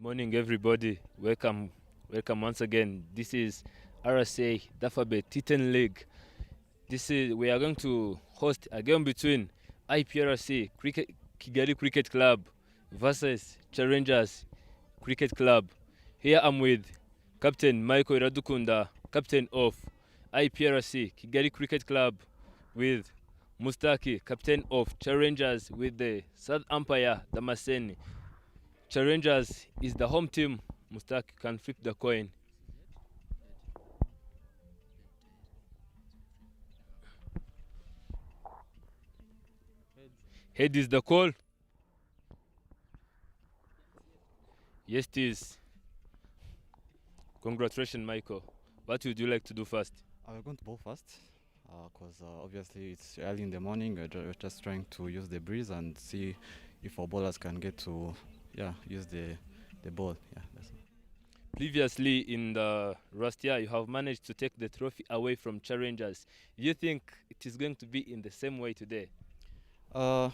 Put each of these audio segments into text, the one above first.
Morning, everybody. Welcome once again. This is RSA Dafabe T10 League. We are going to host a game between Iprc Kigali Cricket Club versus Challengers Cricket Club. Here I'm with Captain Michael Radukunda, captain of Iprc Kigali Cricket Club, with Mustaki, captain of Challengers, with the third umpire Damascene. Challengers is the home team. Mustaki can flip the coin. Head is the call. Yes, it is. Congratulations, Michael. What would you like to do first? We're going to bowl first because obviously it's early in the morning. We're just trying to use the breeze and see if our bowlers can get to use the ball. Yeah, that's all. Previously in the last year, you have managed to take the trophy away from Challengers. Do you think it is going to be in the same way today? Uh,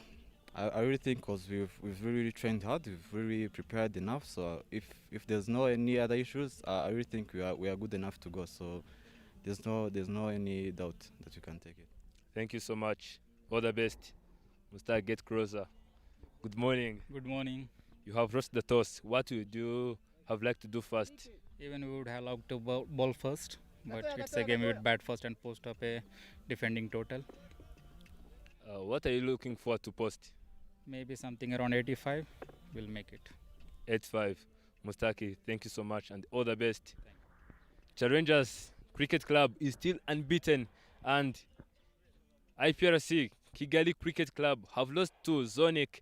I really think because we've really trained hard, we've really prepared enough. So if there's no any other issues, I really think we are good enough to go. So there's no any doubt that we can take it. Thank you so much. All the best. Mustaki, get closer. Good morning. Good morning. You have lost the toss. What would you have liked to do first? Even we would have loved to ball first, but it's a game we would bat first and post up a defending total. What are you looking for to post? Maybe something around 85. We'll make it. 8-5. Mustaki, thank you so much and all the best. Challengers Cricket Club is still unbeaten, and IPRC Kigali Cricket Club have lost to Zonic.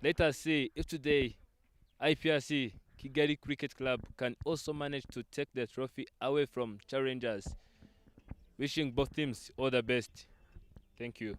Let us see if today IPRC Kigali Cricket Club can also manage to take the trophy away from Challengers. Wishing both teams all the best. Thank you.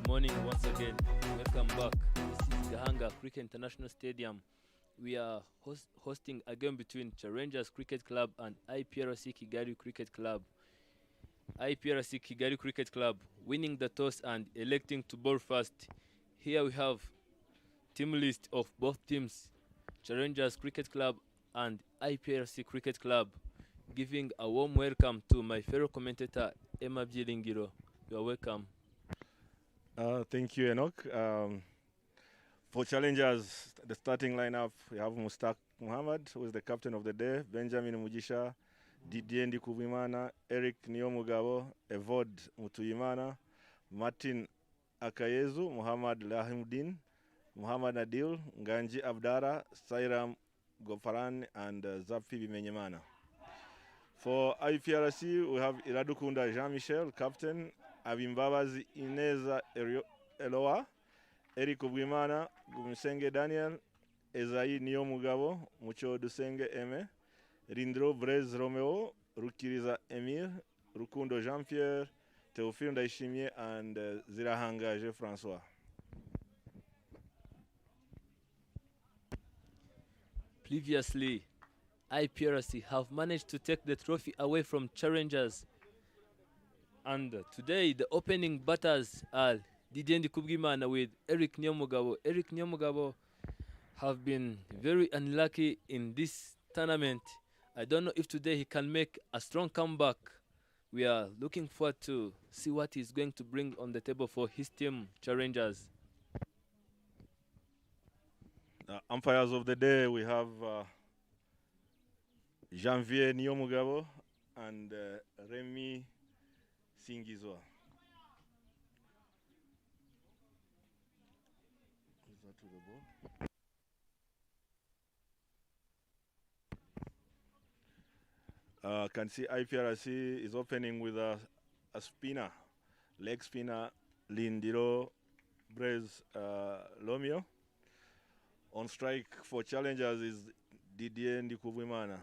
Morning once again. Welcome back. This is Gahanga Cricket International Stadium. We are hosting a game between Challengers Cricket Club and IPRC Kigali Cricket Club. IPRC Kigali Cricket Club winning the toss and electing to bowl first. Here we have team list of both teams, Challengers Cricket Club and IPRC Cricket Club. Giving a warm welcome to my fellow commentator Emma Bjelingiro. You are welcome. Thank you, Enoch. For challengers, the starting lineup, we have Mustaq Muhammad, who is the captain of the day, Benjamin Mujisha, Didier Ndikubimana, Eric Niyomugabo, Evod Mutuyimana, Martin Akayezu, Muhammad Lahimuddin, Muhammad Nadil, Nganji Abdara, Sairam Gofaran, and Zafi Bimenyemana. For IPRC, we have Iradukunda Jean-Michel, captain, Abimbabazi Ineza Eloa, Eric Ubwimana, Gumisenge Daniel, Ezayi Niyomugabo, Mucho Dusenge Eme, Rindro Brez Romeo, Rukiriza Emile, Rukundo Jean-Pierre, Théophile Ndaishimie, and Zirahanga Jean-François. Previously, Iprc have managed to take the trophy away from challengers, and today the opening batters are Didier Kubgimana with Eric Nyomugabo. Eric Nyomugabo have been very unlucky in this tournament. I don't know if today he can make a strong comeback. We are looking forward to see what he's going to bring on the table for his team challengers. Umpires of the day, we have Janvier Nyomugabo and Remy Singizwa. Is that to the ball? Can see IPRC is opening with a spinner, leg spinner, Lindiro Brez Lomio. On strike for challengers is Didier Ndikubwimana.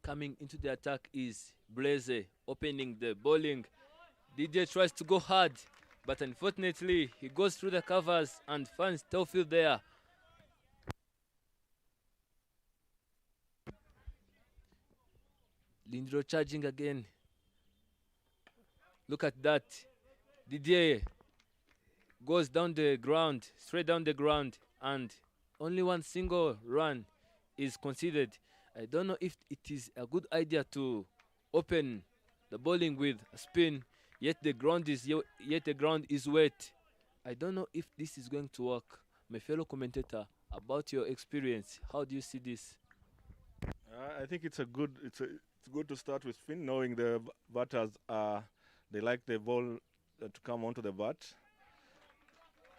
Coming into the attack is Blaze, opening the bowling. DJ tries to go hard, but unfortunately he goes through the covers and finds Théophile there. Lindro charging again. Look at that. Didier goes down the ground, straight down the ground, and only one single run is considered. I don't know if it is a good idea to open the bowling with a spin, yet the ground is wet. I don't know if this is going to work. My fellow commentator, about your experience, how do you see this? I think it's good to start with spin, knowing the batters they like the ball to come onto the bat,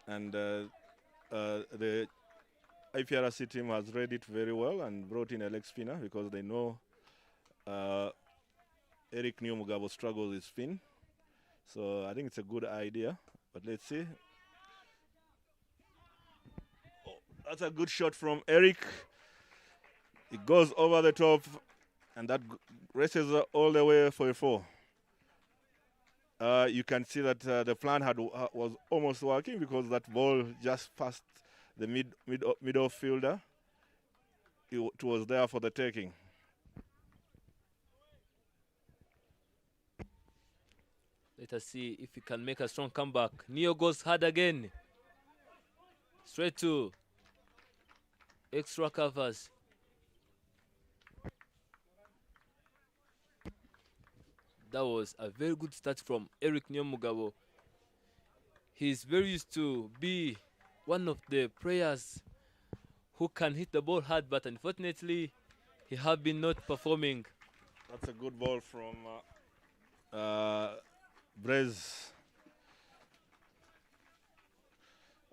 and the IPRC team has read it very well and brought in a leg spinner because they know Eric Nyomugabo struggles with spin. So I think it's a good idea, but let's see. Oh, that's a good shot from Eric. It goes over the top, and that races all the way for a 4. You can see that the plan was almost working because that ball just passed the middle fielder. It was there for the taking. Let us see if he can make a strong comeback. Neo goes hard again. Straight to extra covers. That was a very good start from Eric Nyomugabo. He's very used to be one of the players who can hit the ball hard, but unfortunately, he have been not performing. That's a good ball from Brez.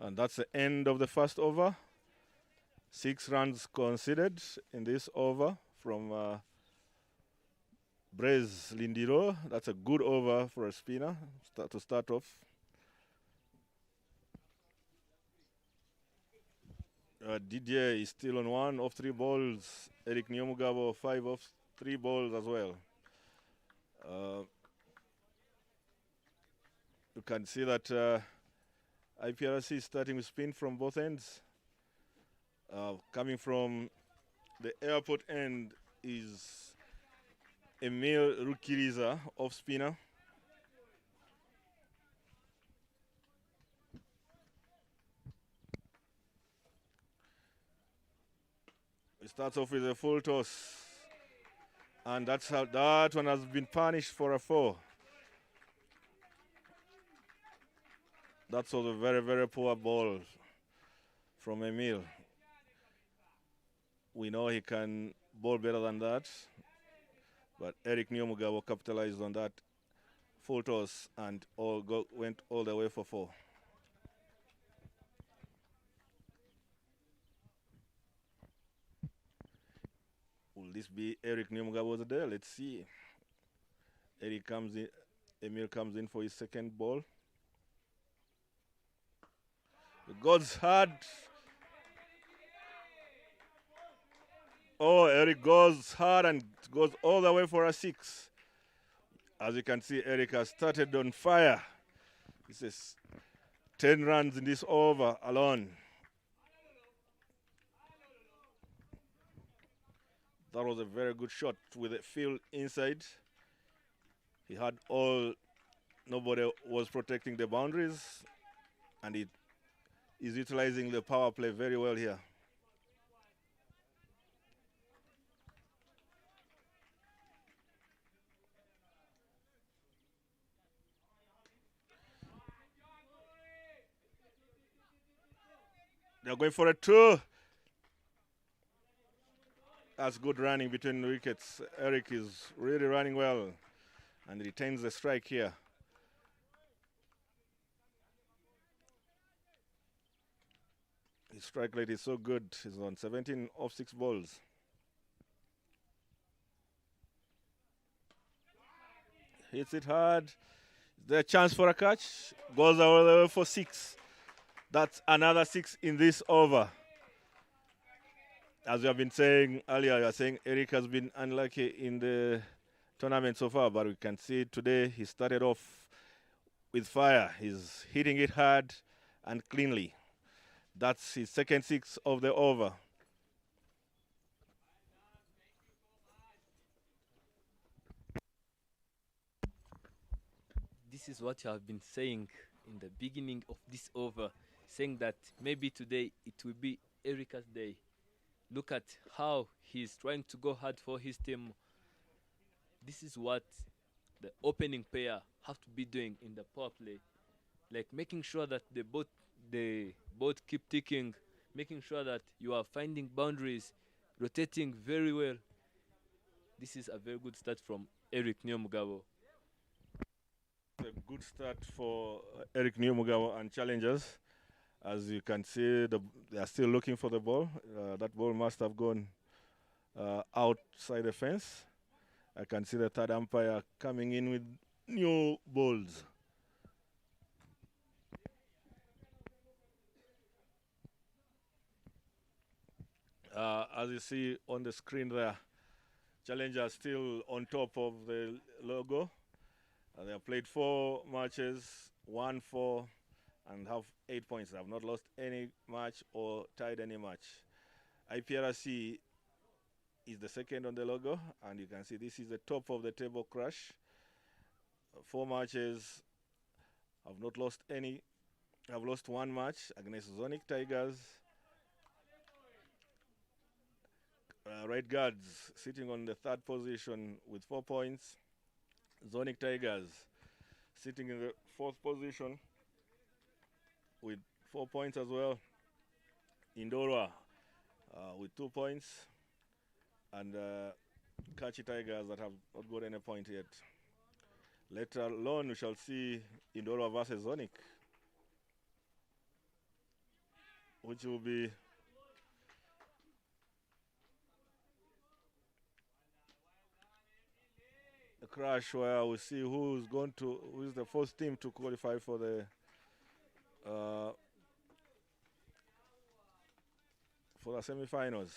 And that's the end of the first over. 6 runs conceded in this over from Brez Lindiro. That's a good over for a spinner to start off. Didier is still on 1 off 3 balls. Eric Nyomugabo 5 off 3 balls as well. You can see that IPRC is starting with spin from both ends. Coming from the airport end is Emile Rukiriza off spinner. starts off with a full toss. And that's how that one has been punished for a 4. That was a very, very poor ball from Emil. We know he can bowl better than that. But Eric Nyomugabo capitalized on that full toss and went all the way for 4. Will this be Eric Nyomugabo there? Let's see. Eric comes in, Emil comes in for his second ball. It goes hard. Oh, Eric goes hard and goes all the way for a 6. As you can see, Eric has started on fire. This is 10 runs in this over alone. That was a very good shot with the field inside. He had nobody was protecting the boundaries, and it is utilizing the power play very well here. They're going for a 2. That's good running between the wickets. Eric is really running well and retains the strike here. His strike rate is so good. He's on 17 off 6 balls. Hits it hard. Is there a chance for a catch? Goes all the way for 6. That's another 6 in this over. As we have been saying earlier, you are saying Eric has been unlucky in the tournament so far, but we can see today he started off with fire. He's hitting it hard and cleanly. That's his second 6 of the over. This is what you have been saying in the beginning of this over, saying that maybe today it will be Erica's day. Look at how he's trying to go hard for his team. This is what the opening pair have to be doing in the power play, like making sure that they both keep ticking, making sure that you are finding boundaries, rotating very well. This is a very good start from Eric Nyomugabo. A good start for Eric Nyomugabo and challengers. As you can see, they are still looking for the ball. That ball must have gone outside the fence. I can see the third umpire coming in with new balls. As you see on the screen there, Challenger still on top of the logo. They have played 4 matches, won 4, and have 8 points. They have not lost any match or tied any match. Iprc is the second on the logo, and you can see this is the top of the table crash. 4 matches, have not lost any, have lost 1 match against Zonic Tigers. Right guards sitting on the 3rd position with 4 points. Zonic Tigers sitting in the 4th position with 4 points as well. Indora with 2 points. And Kachi Tigers that have not got any point yet. Later on, we shall see Indora versus Zonic, which will be a crash where we see who is the first team to qualify for the semi-finals.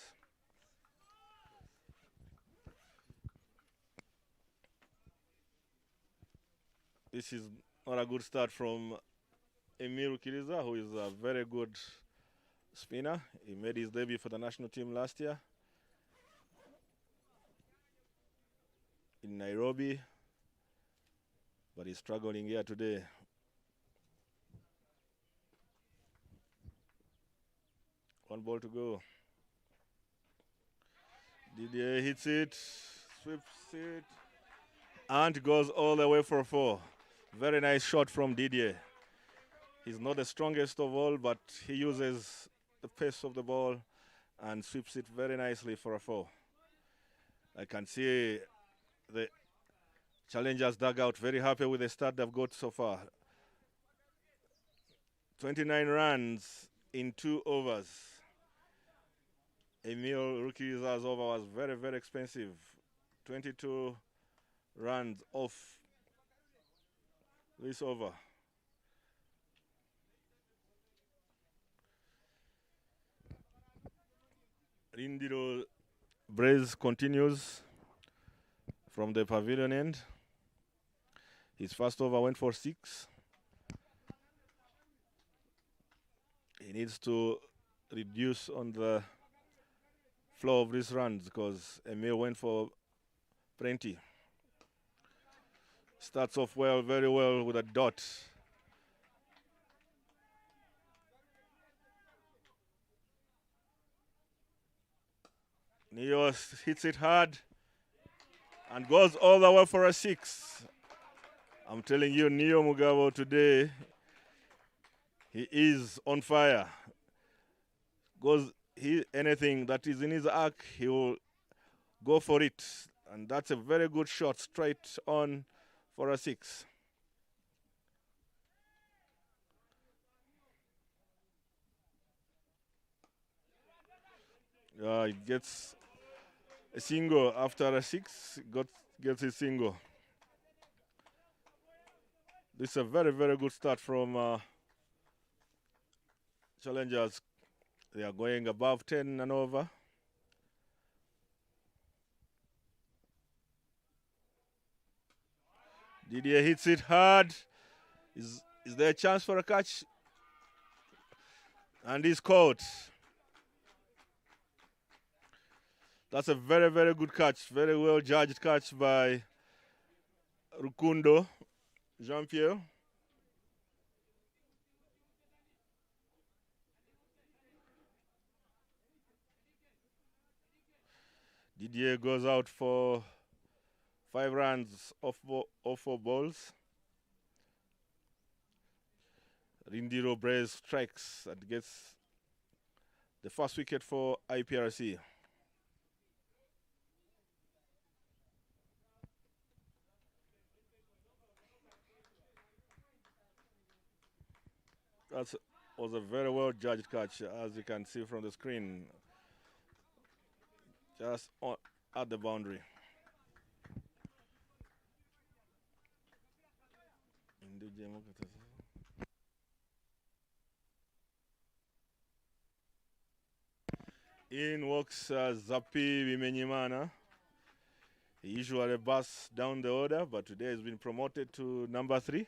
This is not a good start from Emil Kiriza, who is a very good spinner. He made his debut for the national team last year in Nairobi, but he's struggling here today. One ball to go. Didier hits it, sweeps it, and goes all the way for 4. Very nice shot from Didier. He's not the strongest of all, but he uses the pace of the ball and sweeps it very nicely for a 4. I can see the challengers dugout very happy with the start they've got so far. 29 runs in 2 overs. Emil Ruki's over was very, very expensive. 22 runs off this over. Rindiro Braze continues from the pavilion end. His first over went for 6. He needs to reduce on the flow of these runs because Emil went for plenty. Starts off well, very well with a dot. Neo hits it hard and goes all the way for a 6. I'm telling you, Neo Mugabo today, he is on fire. Anything that is in his arc, he will go for it. And that's a very good shot, straight on for a 6. He gets a single after a 6, gets a single. This is a very, very good start from challengers. They are going above 10 and over. Didier hits it hard. Is there a chance for a catch? And he's caught. That's a very, very good catch. Very well judged catch by Rukundo Jean-Pierre. Didier goes out for 5 runs off 4 balls. Rindiro Braze strikes and gets the first wicket for Iprc. That was a very well judged catch, as you can see from the screen. Just at the boundary. In walks Zapi Bimenyimana. He usually busts down the order, but today he's been promoted to number 3.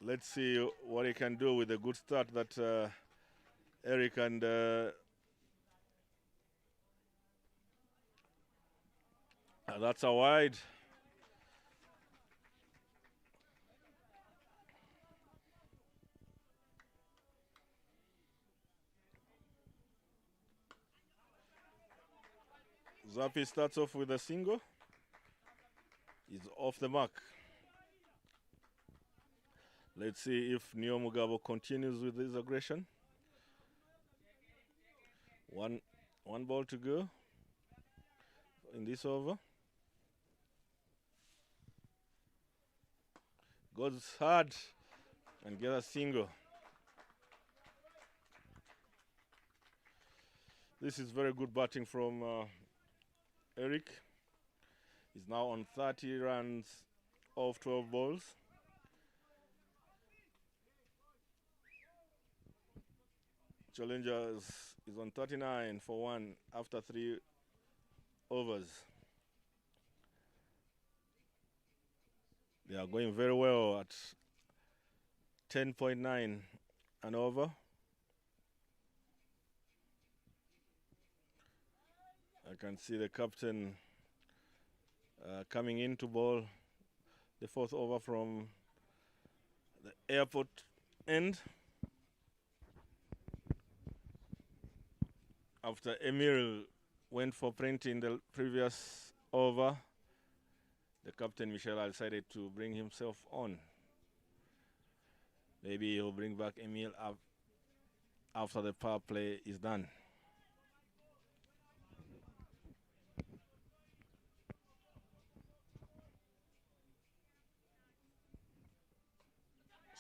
Let's see what he can do with the good start that Eric and that's a wide. Zapi starts off with a single. He's off the mark. Let's see if Neo Mugabo continues with his aggression. One ball to go in this over. Goes hard and gets a single. This is very good batting from Eric. He's now on 30 runs off 12 balls. Challengers is on 39 for 1 after 3 overs. They are going very well at 10.9 and over. I can see the captain coming in to bowl the 4th over from the airport end. After Emil went for print in the previous over, the captain Michel decided to bring himself on. Maybe he'll bring back Emil up after the power play is done.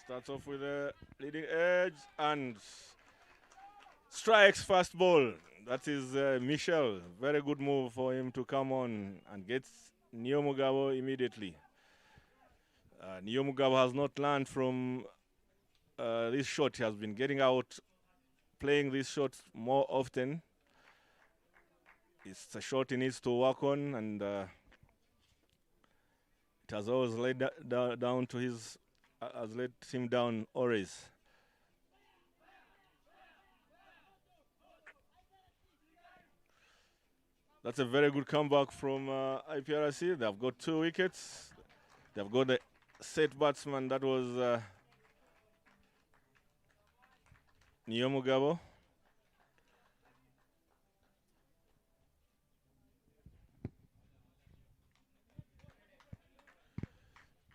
Starts off with a leading edge and strikes fast ball. That is Michel. Very good move for him to come on and get Niomugabo immediately. Niomugabo has not learned from this shot. He has been getting out, playing this shot more often. It's a shot he needs to work on, and it has always laid down to his, has let him down always. That's a very good comeback from Iprc. They've got 2 wickets. They've got the set batsman, that was Niomugabo.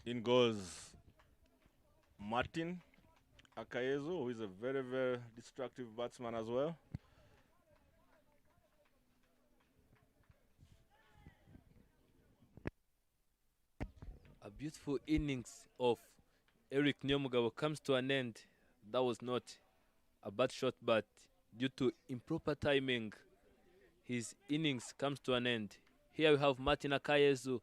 In goes Martin Akayezu, who is a very, very destructive batsman as well. A beautiful innings of Eric Niomugabo comes to an end. That was not a bad shot, but due to improper timing, his innings comes to an end. Here we have Martin Akayezu,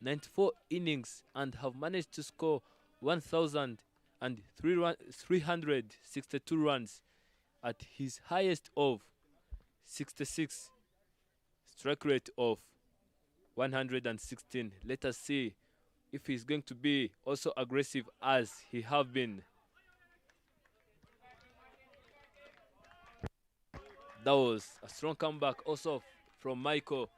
94 innings, and have managed to score 1,362 runs at his highest of 66, strike rate of 116. Let us see if he's going to be also aggressive as he have been. That was a strong comeback also from Michael.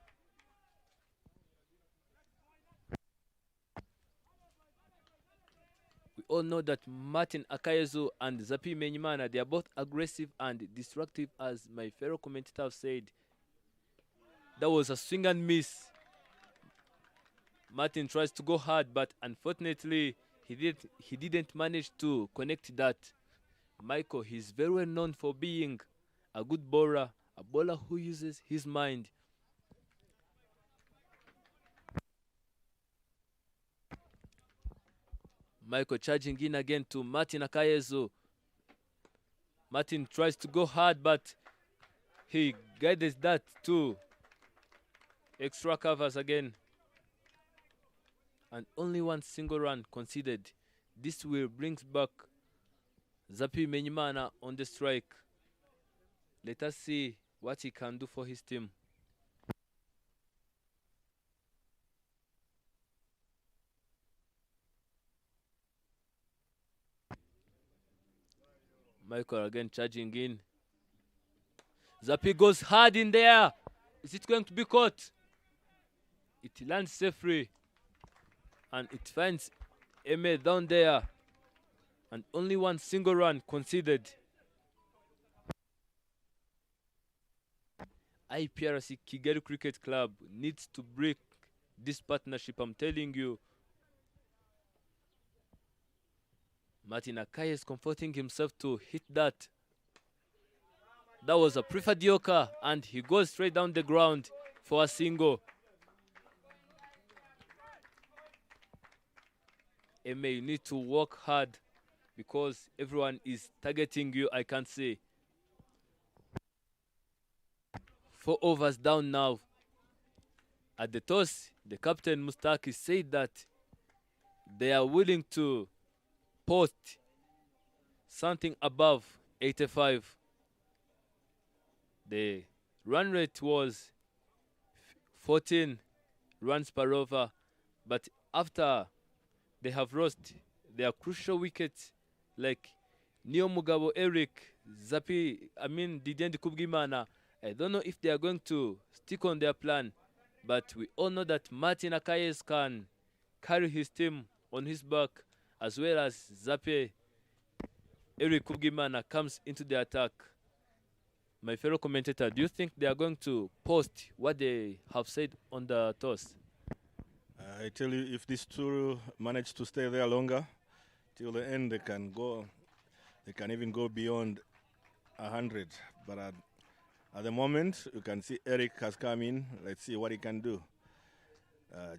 We all know that Martin Akayezu and Zapi Menyimana, they are both aggressive and destructive, as my fellow commentator said. That was a swing and miss. Martin tries to go hard, but unfortunately, he didn't manage to connect that. Michael, he's very well known for being a good bowler, a bowler who uses his mind. Michael charging in again to Martin Akayezu. Martin tries to go hard, but he guides that to extra covers again. And only one single run conceded. This will brings back Zapi Menyimana on the strike. Let us see what he can do for his team. Michael again charging in. Zapi goes hard in there. Is it going to be caught? It lands safely. And it finds Eme down there. And only one single run conceded. Iprc Kigalic Cricket Club needs to break this partnership, I'm telling you. Martin Akaye is comforting himself to hit that. That was a preferred Yorker, and he goes straight down the ground for a single. Eme, you need to work hard because everyone is targeting you, I can't say. 4 overs down now. At the toss, the captain Mustaki said that they are willing to post something above 85. The run rate was 14 runs per over, but after they have lost their crucial wickets like Niomugabo Eric, Didier Kubgimana, I don't know if they are going to stick on their plan, but we all know that Martin Akayes can carry his team on his back, as well as Zape Eric Kubgimana comes into the attack. my fellow commentator, do you think they are going to post what they have said on the toss? I tell you, if these two manage to stay there longer, till the end, they can go. They can even go beyond 100. But at the moment, you can see Eric has come in. Let's see what he can do.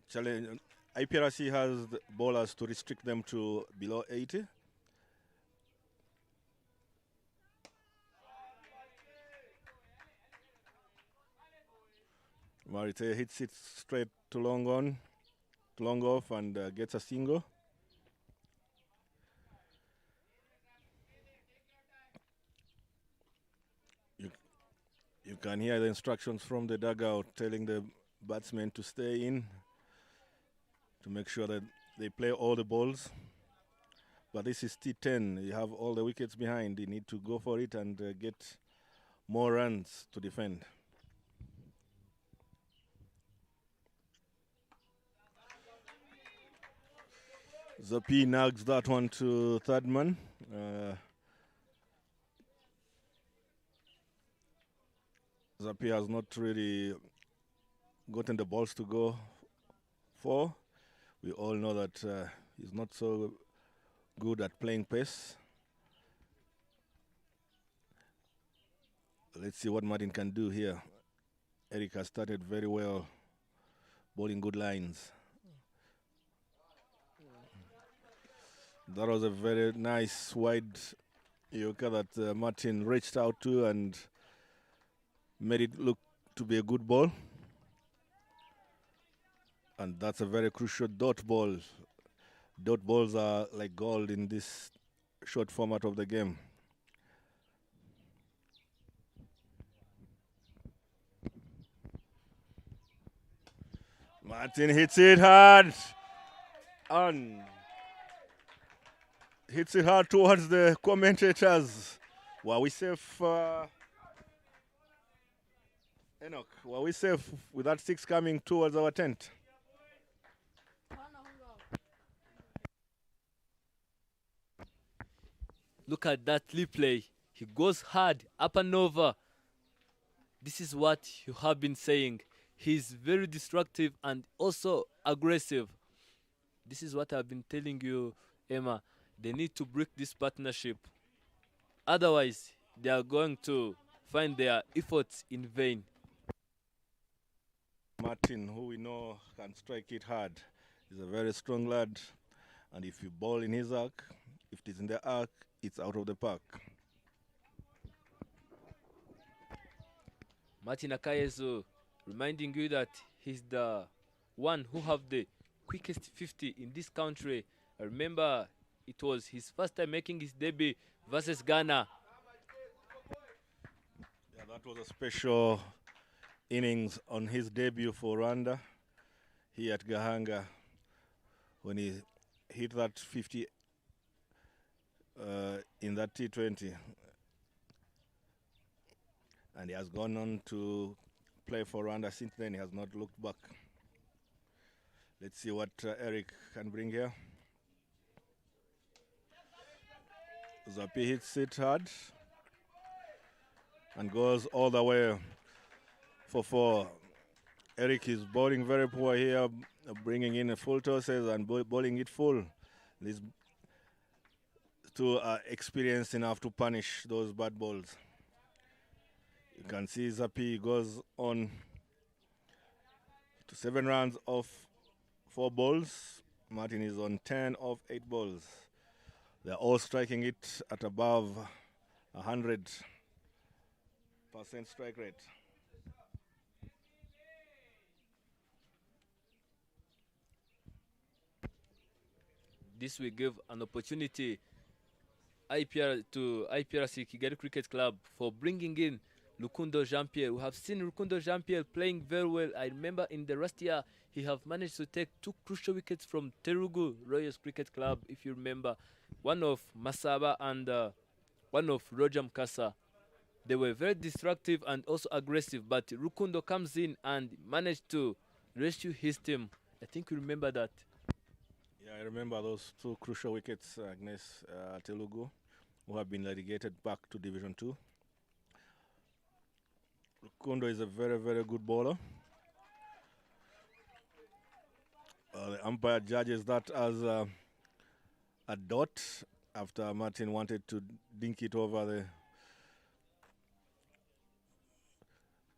Challenge. IPRC has the bowlers to restrict them to below 80. Marite hits it straight to long on, to long off, and gets a single. You can hear the instructions from the dugout telling the batsmen to stay in, to make sure that they play all the balls. But this is T10. You have all the wickets behind. You need to go for it and get more runs to defend. Zapi nags that one to third man. Zapi has not really gotten the balls to go for. We all know that he's not so good at playing pace. Let's see what Martin can do here. Eric has started very well, bowling good lines. That was a very nice wide Yorker that Martin reached out to and made it look to be a good ball. And that's a very crucial dot ball. Dot balls are like gold in this short format of the game. Martin hits it hard. And hits it hard towards the commentators. Were we safe, Enoch? Were we safe with that six coming towards our tent? Look at that replay. He goes hard, up and over. This is what you have been saying. He's very destructive and also aggressive. This is what I've been telling you, Emma. They need to break this partnership. Otherwise, they are going to find their efforts in vain. Martin, who we know can strike it hard, is a very strong lad. And if you ball in his arc, if it is in the arc, it's out of the park. Martin Akayezu reminding you that he's the one who have the quickest 50 in this country. I remember it was his first time making his debut versus Ghana. Yeah, that was a special innings on his debut for Rwanda here at Gahanga when he hit that 50 in that T20. And he has gone on to play for Rwanda since then. He has not looked back. Let's see what Eric can bring here. Zapi hits it hard and goes all the way for four. Eric is bowling very poor here, bringing in a full tosses and bowling it full. These two are experienced enough to punish those bad balls. You can see Zapi goes on to 7 runs off 4 balls. Martin is on 10 off 8 balls. They're all striking it at above 100% strike rate. This will give an opportunity to IPRC Kigalic Cricket Club for bringing in Lukundo Jean-Pierre. We have seen Lukundo Jean-Pierre playing very well. I remember in the last year, he have managed to take 2 crucial wickets from Terugu Royals Cricket Club, if you remember. One of Masaba and one of Roger Mkasa. They were very destructive and also aggressive, but Lukundo comes in and managed to rescue his team. I think you remember that. Yeah, I remember those 2 crucial wickets against Telugu, who have been relegated back to Division 2. Kundo is a very, very good bowler. The umpire judges that as a dot after Martin wanted to dink it over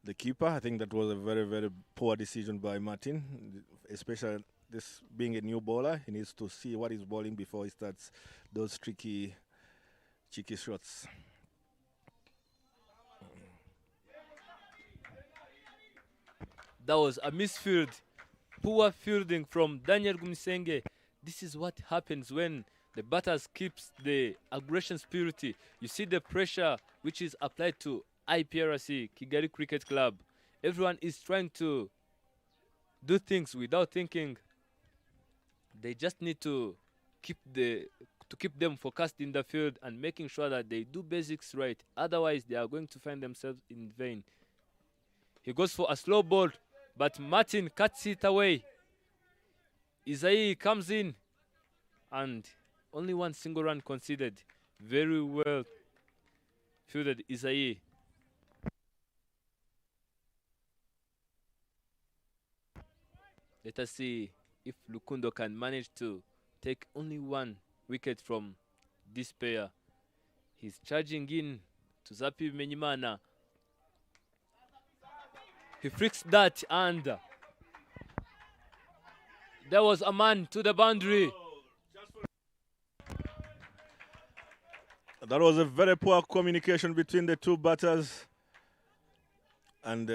the keeper. I think that was a very, very poor decision by Martin, especially this being a new bowler. He needs to see what he's bowling before he starts those tricky, cheeky shots. That was a misfield. Poor fielding from Daniel Gumisenge. This is what happens when the batters keeps the aggression spirit. You see the pressure which is applied to Iprc, Kigali Cricket Club. Everyone is trying to do things without thinking. They just need to keep them focused in the field and making sure that they do basics right. Otherwise, they are going to find themselves in vain. He goes for a slow ball, but Martin cuts it away. Isai comes in, and only one single run conceded. Very well fielded, Isai. Let us see if Lukundo can manage to take only one wicket from this pair. He's charging in to Zapi Menyimana. He flicks that, and there was a man to the boundary. That was a very poor communication between the two batters, and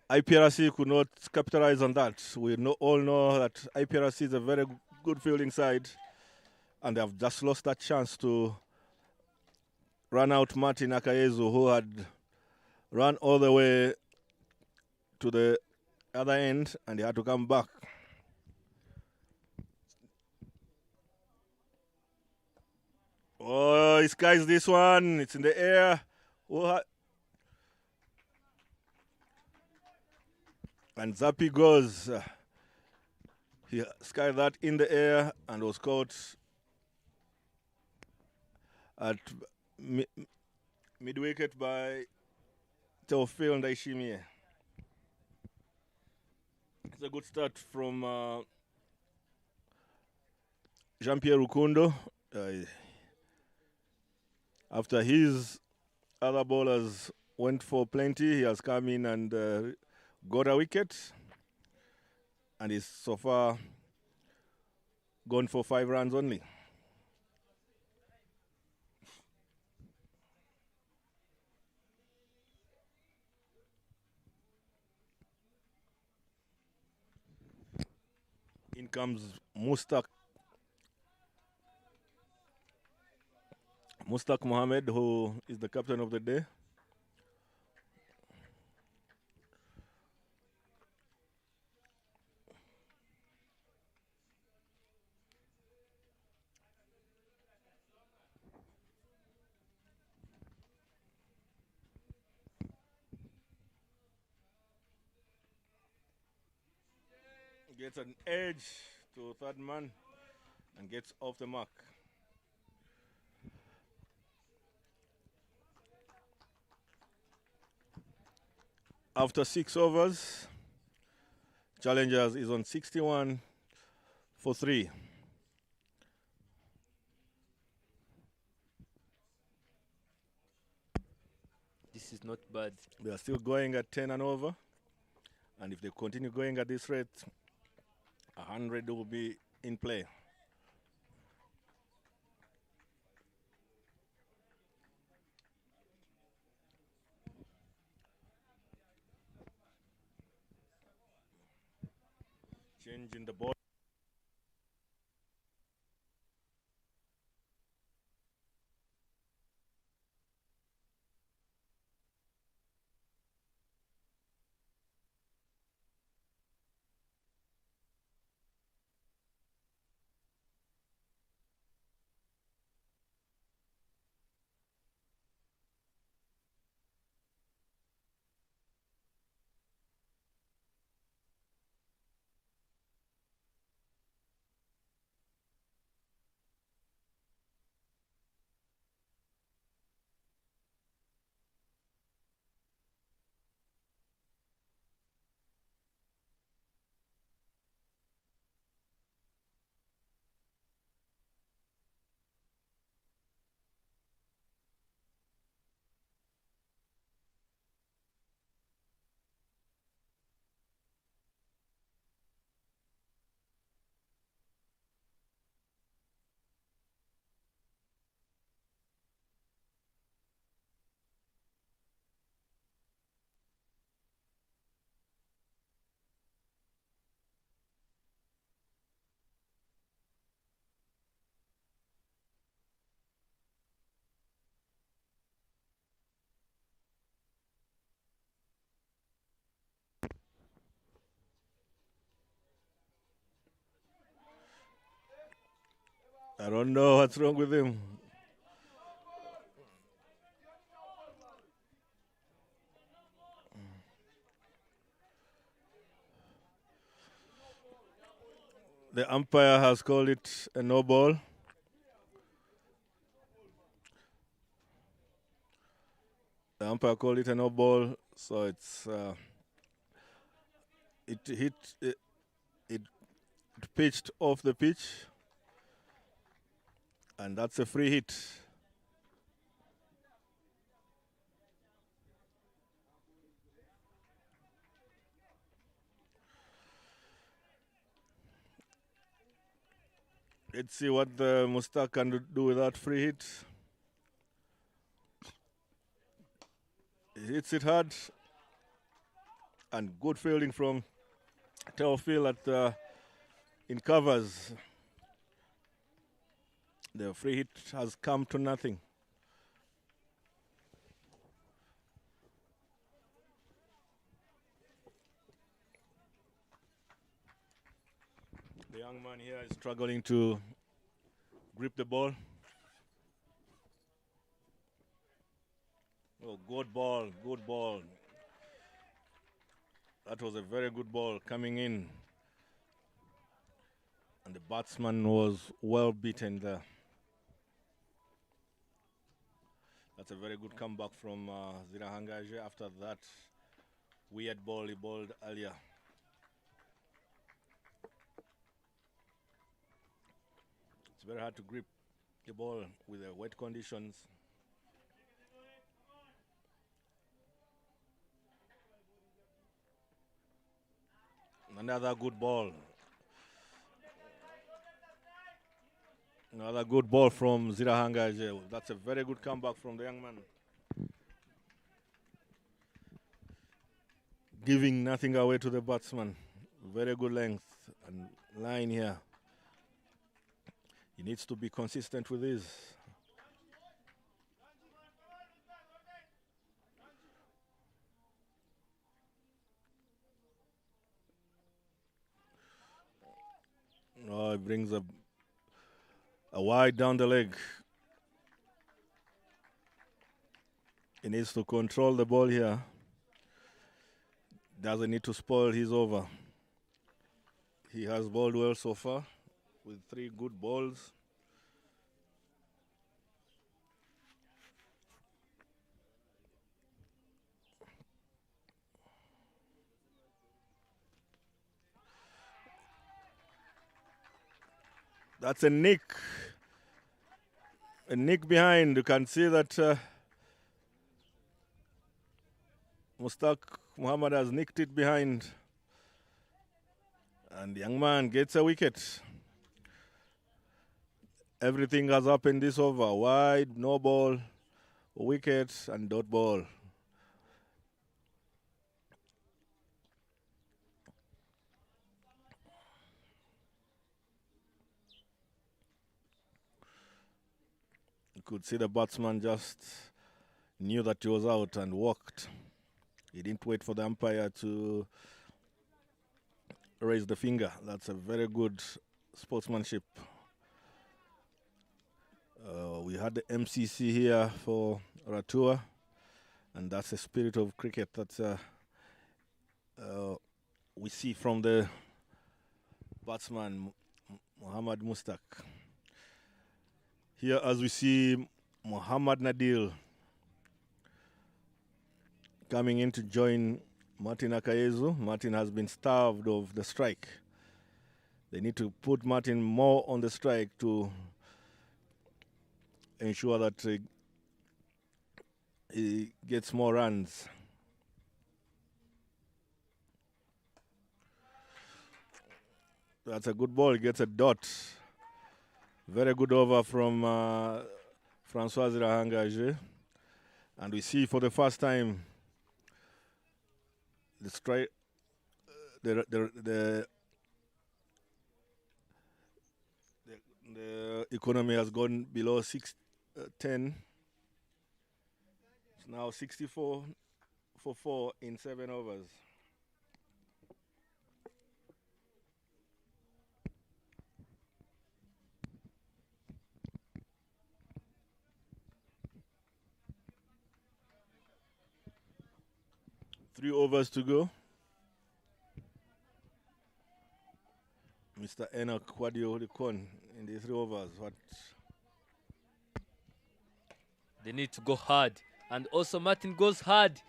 IPRC could not capitalize on that. We all know that IPRC is a very good fielding side, and they have just lost that chance to run out Martin Akayezu, who had run all the way to the other end, and he had to come back. Oh, he skies this one. It's in the air. And Zapi goes. He skied that in the air and was caught at mid-wicket by Teofil Ndaishimie. It's a good start from Jean-Pierre Rukundo. After his other bowlers went for plenty, he has come in and got a wicket. And he's so far gone for 5 runs only. In comes Mustaq Mohammed, who is the captain of the day. Gets an edge to third man and gets off the mark. After 6 overs, Challengers is on 61 for 3. This is not bad. They are still going at 10 and over. And if they continue going at this rate, 100 will be in play. Change in the ball. I don't know what's wrong with him. The umpire has called it a no ball. The umpire called it a no ball, so it hit it pitched off the pitch, and that's a free hit. Let's see what the Mustaq can do with that free hit. He hits it hard, and good fielding from Teofil in covers. The free hit has come to nothing. The young man here is struggling to grip the ball. Oh, good ball, good ball. That was a very good ball coming in. And the batsman was well beaten there. That's a very good comeback from Zirahangaje after that weird ball he bowled earlier. It's very hard to grip the ball with the wet conditions. Another good ball. Another good ball from Zirahangaje. That's a very good comeback from the young man. Giving nothing away to the batsman. Very good length and line here. He needs to be consistent with this. Oh, it brings a wide down the leg. He needs to control the ball here. Doesn't need to spoil his over. He has bowled well so far with 3 good balls. That's a nick. A nick behind. You can see that Mustaq Muhammad has nicked it behind. And the young man gets a wicket. Everything has happened this over. Wide, no ball, wicket, and dot ball. You could see the batsman just knew that he was out and walked. He didn't wait for the umpire to raise the finger. That's a very good sportsmanship. We had the MCC here for Ratua, and that's the spirit of cricket that we see from the batsman Muhammad Mustaq. Here, as we see Muhammad Nadil coming in to join Martin Akayezu. Martin has been starved of the strike. They need to put Martin more on the strike to ensure that he gets more runs. That's a good ball. He gets a dot. Very good over from Francois Zirahangaje. And we see for the first time the strike, the economy has gone below 10. It's now 64 for 4 in 7 overs. 3 overs to go. Mr. Enoch, what do you reckon in the 3 overs? What? They need to go hard. And also Martin goes hard.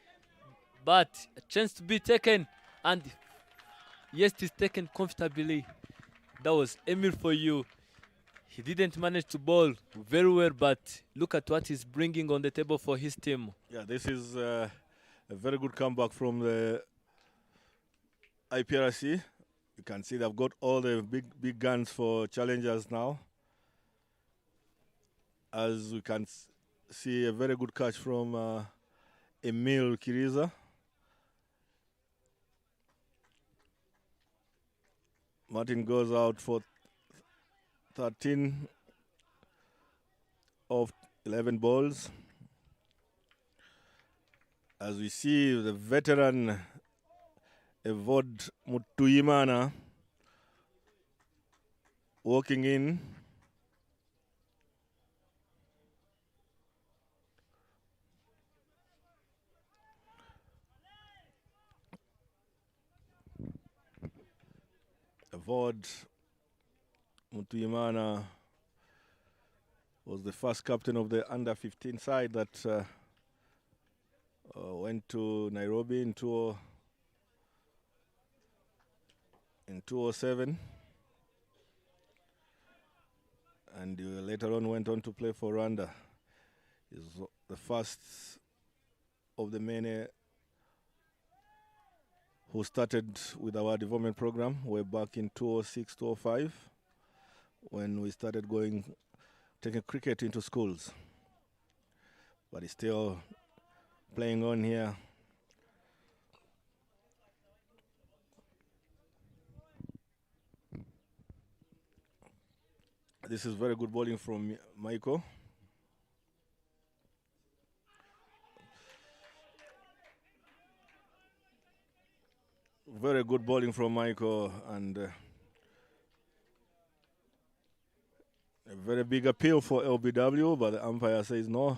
But a chance to be taken. And yes, he's taken comfortably. That was Emil for you. He didn't manage to bowl very well, but look at what he's bringing on the table for his team. Yeah, this is a very good comeback from the Iprc. You can see they've got all the big guns for challengers now. As we can see, a very good catch from Emil Kiriza. Martin goes out for 13 of 11 balls. As we see the veteran Evod Mutuimana walking in. Evod Mutuimana was the first captain of the under-15 side that went to Nairobi in 2007, and later on went on to play for Rwanda. He's the first of the many who started with our development program way back in 2006, 2005, when we started taking cricket into schools. But he's still playing on here. This is very good bowling from Michael. Very good bowling from Michael, and a very big appeal for LBW, but the umpire says no.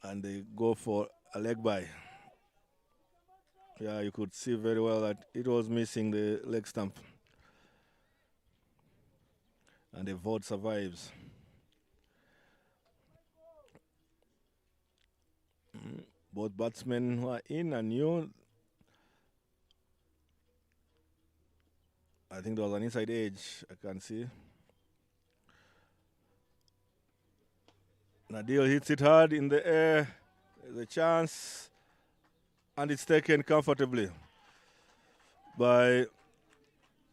And they go for a leg by. Yeah, you could see very well that it was missing the leg stump. And the vote survives. Both batsmen who are in and new. I think there was an inside edge, I can see. Nadil hits it hard in the air. There's a chance. And it's taken comfortably by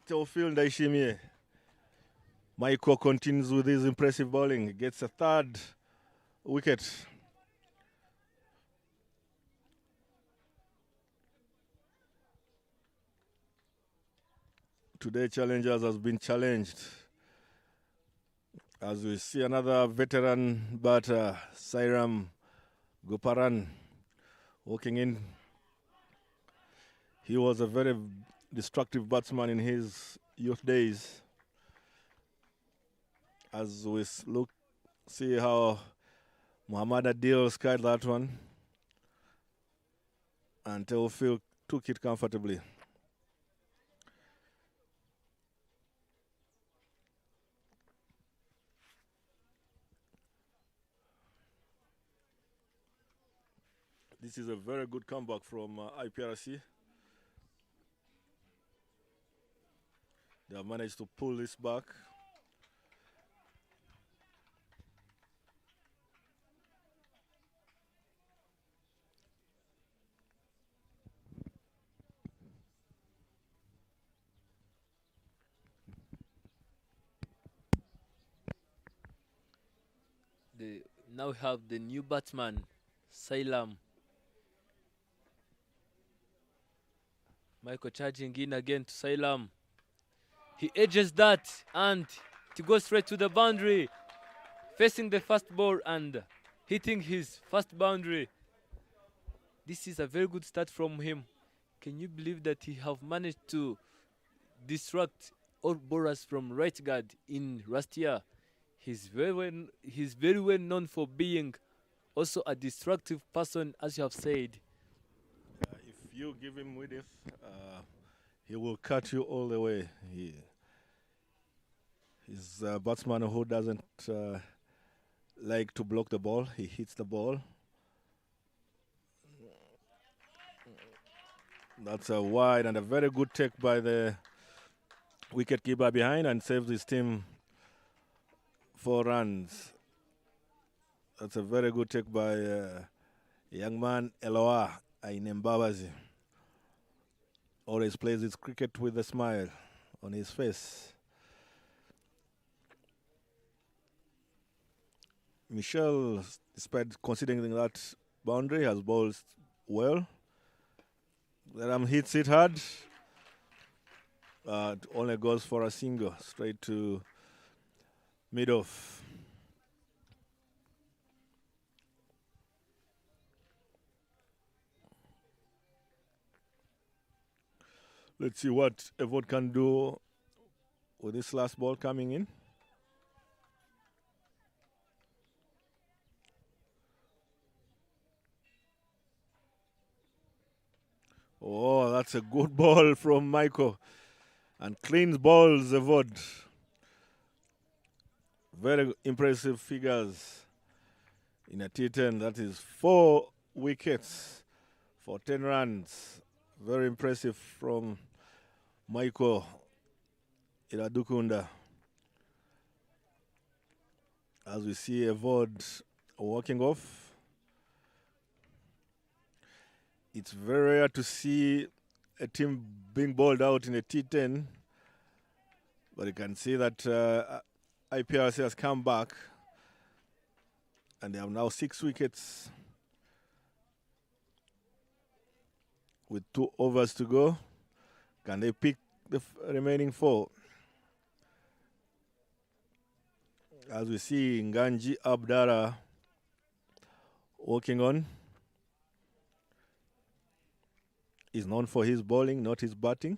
Teofil Ndaishimie. Michael continues with his impressive bowling. He gets a 3rd wicket. Today, challengers has been challenged. As we see another veteran batter, Sairam Goparan, walking in. He was a very destructive batsman in his youth days. As we see how Muhammad Adil skied that one, and Teofil took it comfortably. This is a very good comeback from Iprc. They have managed to pull this back. They now have the new batsman, Sailam. Michael charging in again to Sailam. He edges that and to go straight to the boundary, facing the first ball and hitting his first boundary. This is a very good start from him. Can you believe that he have managed to distract all bowlers from right guard in Rustia? He's very well known for being also a destructive person, as you have said. you give him with it, he will cut you all the way. He's a batsman who doesn't like to block the ball. He hits the ball. That's a wide and a very good take by the wicketkeeper behind and saves his team 4 runs. That's a very good take by young man Eloa Ainembabazi. Always plays his cricket with a smile on his face. Michel, despite conceding that boundary, has bowled well. Ram hits it hard. It only goes for a single, straight to mid-off. Let's see what Evod can do with this last ball coming in. Oh, that's a good ball from Michael. And cleans balls, Evod. Very impressive figures in a T10. That is 4 wickets for 10 runs. Very impressive from Michael Iradukunda. As we see Evod walking off. It's very rare to see a team being bowled out in a T10. But you can see that IPRC has come back. And they have now 6 wickets. With 2 overs to go. Can they pick the remaining 4? As we see Nganji Abdara walking on. He's known for his bowling, not his batting.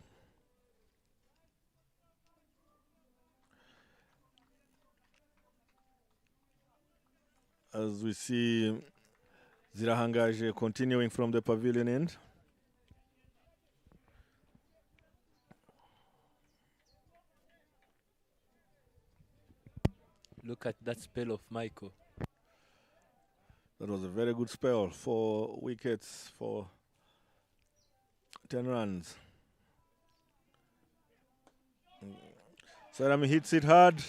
As we see Zirahangaje continuing from the pavilion end. Look at that spell of Michael. That was a very good spell. 4 wickets for 10 runs. Saram hits it hard.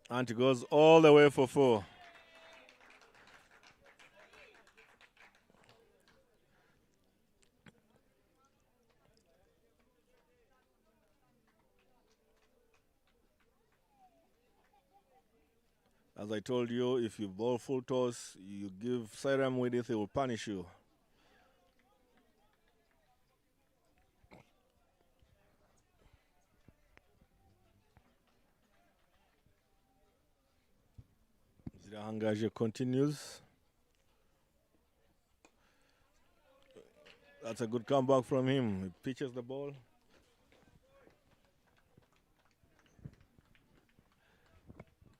And it goes all the way for 4. As I told you, if you bowl full toss, you give Sairam with it, he will punish you. Zirahangaje continues. That's a good comeback from him. He pitches the ball.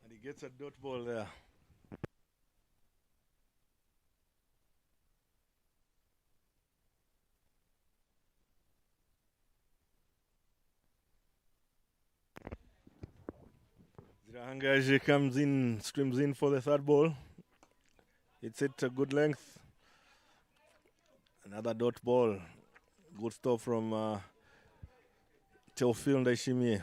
And he gets a dot ball there. Zirahangaje comes in, streams in for the 3rd ball. It's at a good length. Another dot ball. Good stop from Teofil Ndaishimie.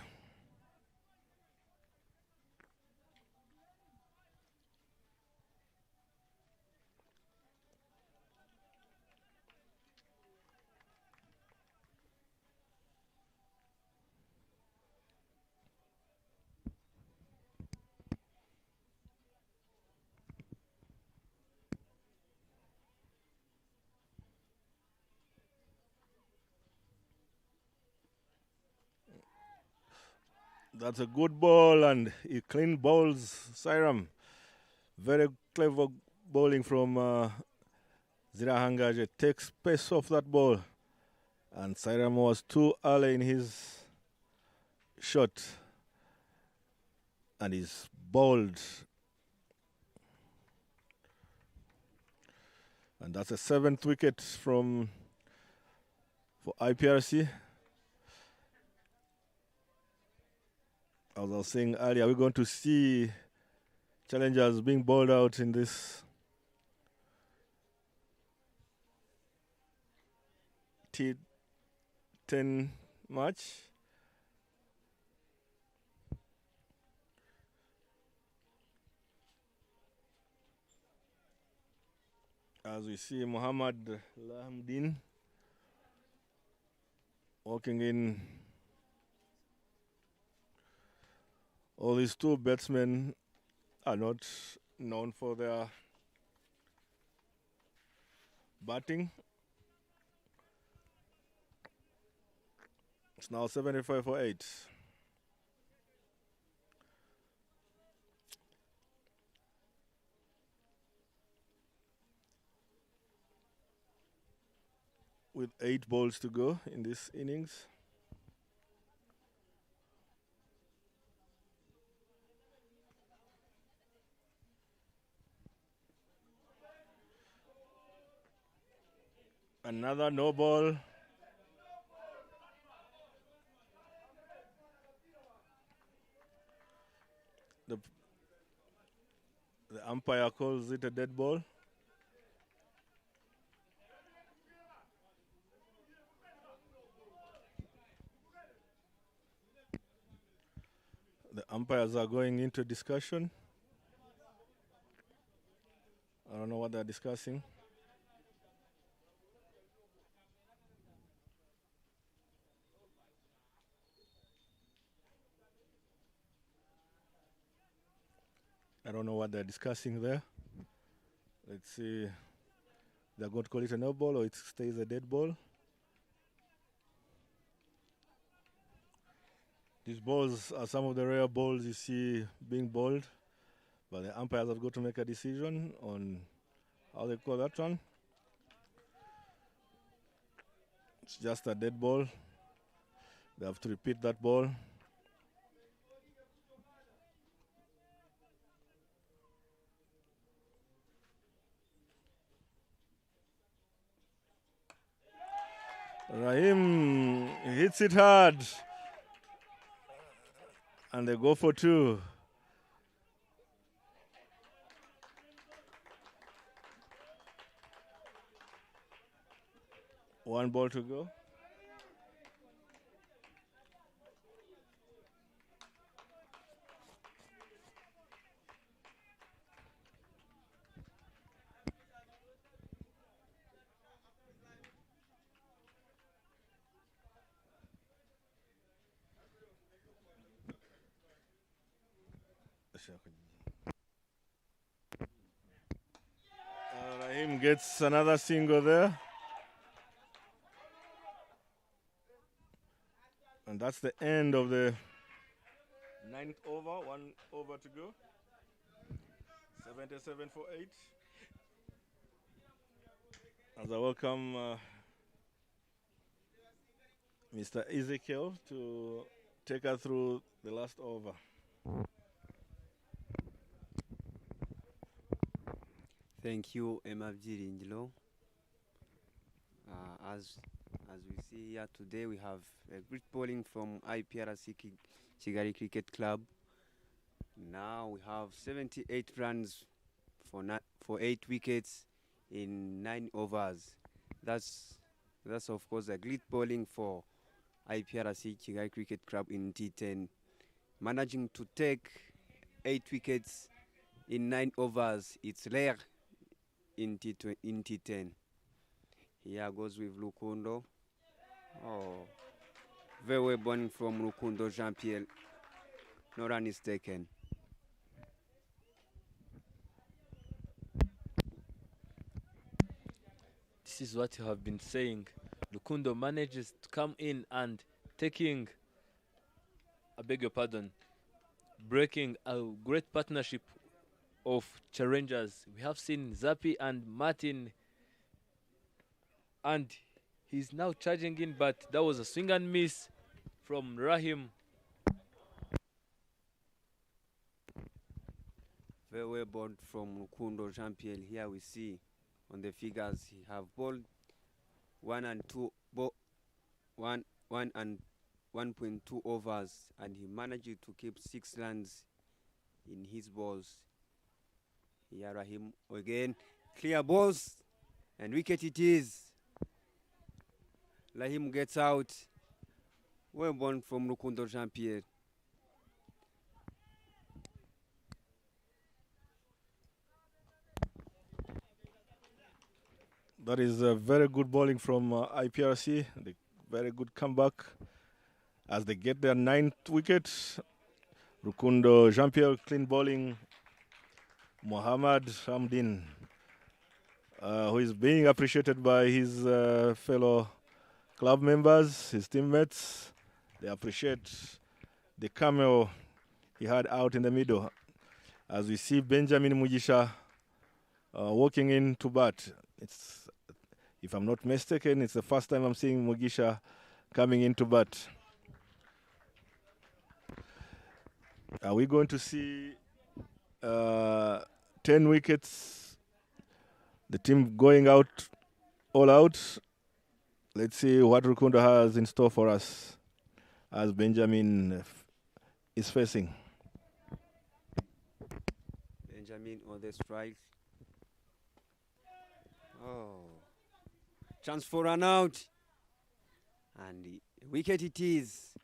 That's a good ball, and he clean bowls Sairam. Very clever bowling from Zirahangaje. Takes pace off that ball. And Sairam was too early in his shot. And he's bowled. And that's a 7th wicket for IPRC. As I was saying earlier, we're going to see challengers being bowled out in this T10 match. As we see Muhammad Lahamdin walking in. All these two batsmen are not known for their batting. It's now 75 for 8. With 8 balls to go in this innings. Another no ball. The umpire calls it a dead ball. The umpires are going into discussion. I don't know what they're discussing. I don't know what they're discussing there. Let's see. They're going to call it a no ball or it stays a dead ball. These balls are some of the rare balls you see being bowled, but the umpires have got to make a decision on how they call that one. It's just a dead ball. They have to repeat that ball. Rahim hits it hard. And they go for 2. One ball to go. Rahim gets another single there. And that's the end of the 9th over. 1 over to go. 77 for 8. As I welcome Mr. Ezekiel to take us through the last over. Thank you, Emabjiringilo. As we see here today, we have a great bowling from Iprc Kigalic Cricket Club. Now we have 78 runs for 8 wickets in 9 overs. That's of course a great bowling for Iprc Kigalic Cricket Club in T10. Managing to take 8 wickets in 9 overs, it's rare in T10. Here goes with Lukundo. Oh, very well bowling from Lukundo Jean-Pierre. No run is taken. This is what you have been saying. Lukundo manages to come in and taking, I beg your pardon, breaking a great partnership of challengers. We have seen Zappi and Martin, and he's now charging in, but that was a swing and miss from Rahim. Very well bowled from Lukundo Jean-Pierre. Here we see on the figures. He have bowled 1 and 1.2 overs, and he managed to keep 6 runs in his balls. Here Rahim again, clear balls, and wicket it is. Rahim gets out. Well born from Rukundo Jean-Pierre. That is a very good bowling from IPRC. Very good comeback as they get their 9th wicket. Rukundo Jean-Pierre clean bowling. Mohammad Hamdin, who is being appreciated by his fellow club members, his teammates. They appreciate the cameo he had out in the middle. As we see Benjamin Mujisha walking in to bat. It's, if I'm not mistaken, it's the first time I'm seeing Mugisha coming in to bat. Are we going to see 10 wickets? The team going out, all out. Let's see what Rukundo has in store for us as Benjamin is facing. Benjamin on the strike. Oh, chance for run out, and the wicket it is.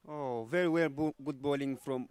Oh, very well, good bowling from.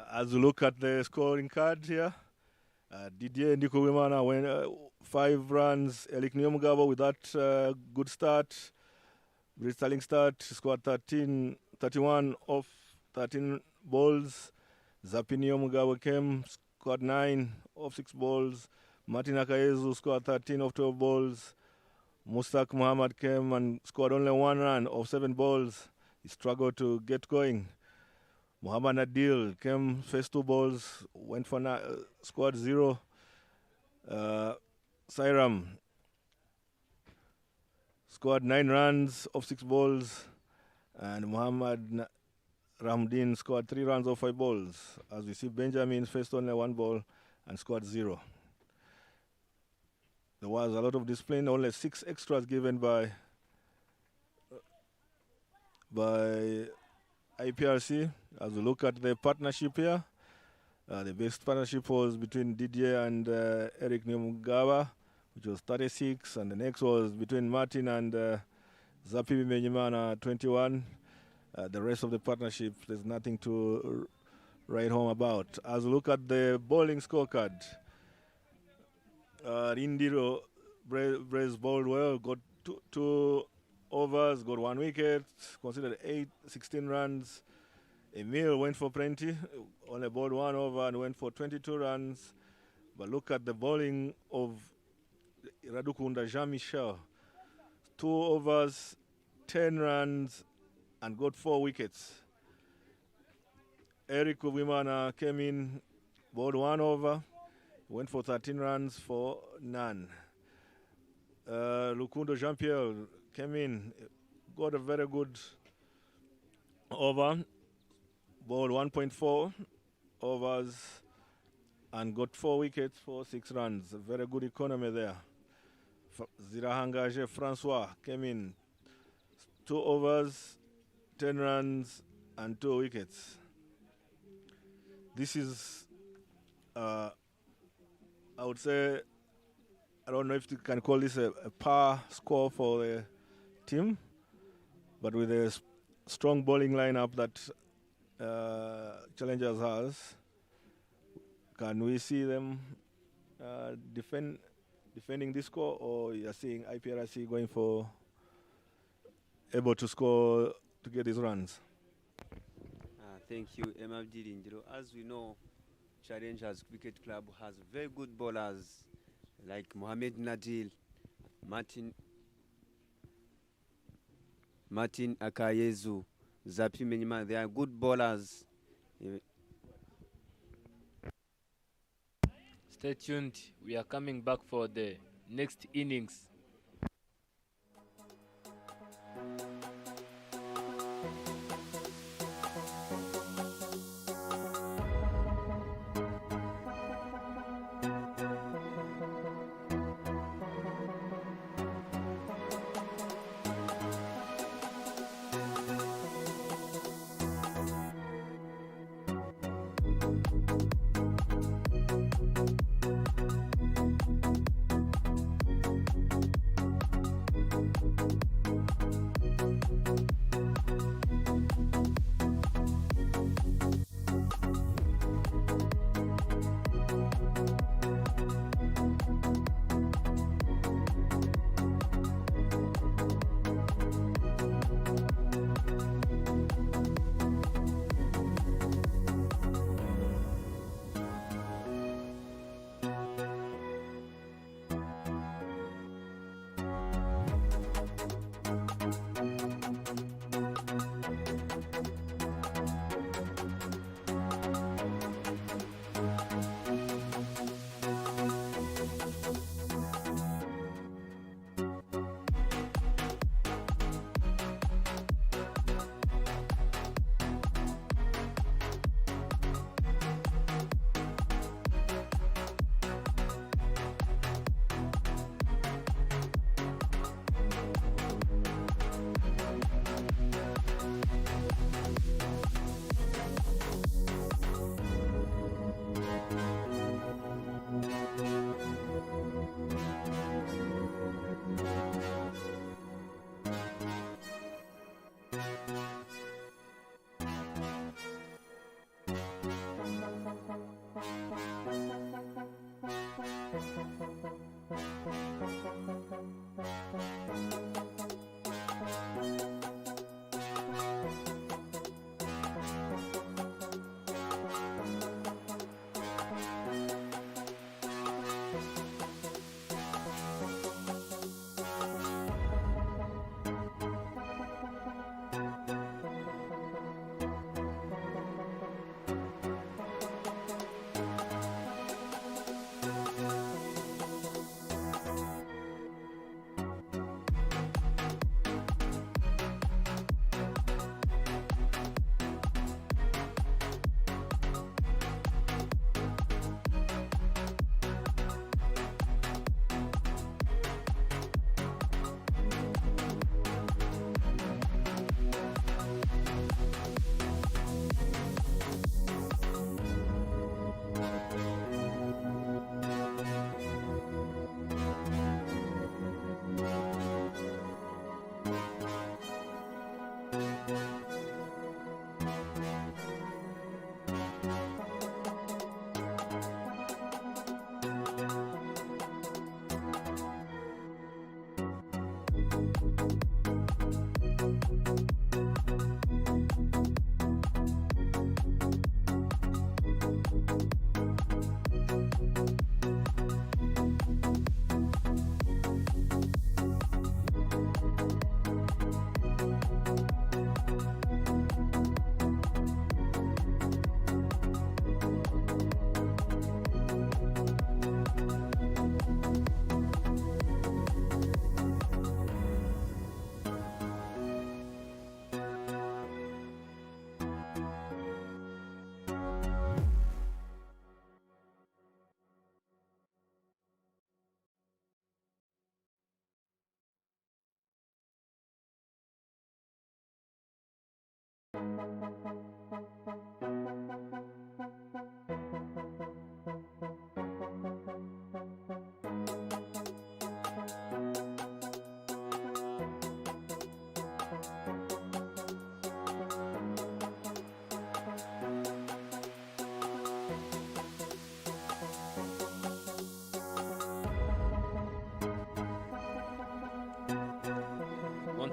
As you look at the scoring card here, Didier Ndikuwimana went 5 runs. Eric Nyomugabo with that good start, sterling start, scored 31 off 13 balls. Zapi Nyomugabo came, scored 9 off 6 balls. Martin Akayezu scored 13 off 12 balls. Mustaq Muhammad came and scored only 1 run off 7 balls. He struggled to get going. Muhammad Adil came, first 2 balls, went for scored 0. Sairam scored 9 runs off 6 balls, and Muhammad Ramdin scored 3 runs off 5 balls. As we see, Benjamin faced only 1 ball and scored 0. There was a lot of discipline, only 6 extras given by IPRC. As we look at the partnership here, the best partnership was between Didier and Eric Nyamugaba, which was 36, and the next was between Martin and Zapi Bimenyimana, 21. The rest of the partnership, there's nothing to write home about. As we look at the bowling scorecard, Rindiro Brace bowled well, got two overs, got 1 wicket, considered 16 runs. Emil went for plenty, only bowled 1 over and went for 22 runs. But look at the bowling of Radukunda Jean-Michel. 2 overs, 10 runs, and got 4 wickets. Eric Wimana came in, bowled 1 over, went for 13 runs for none. Rukundo Jean-Pierre came in, got a very good over, bowled 1.4 overs, and got 4 wickets for 6 runs. A very good economy there. Zirahangaje Francois came in, 2 overs, 10 runs, and 2 wickets. This is, I would say, I don't know if you can call this a par score for the team, but with a strong bowling lineup that Challengers has, can we see them defending this score, or you're seeing IPRC going for able to score to get these runs? Thank you, MFD Lindiro. As we know, Challengers Cricket Club has very good bowlers like Mohamed Nadil, Martin Akayezu, Zapi Menima. They are good bowlers. Stay tuned. We are coming back for the next innings.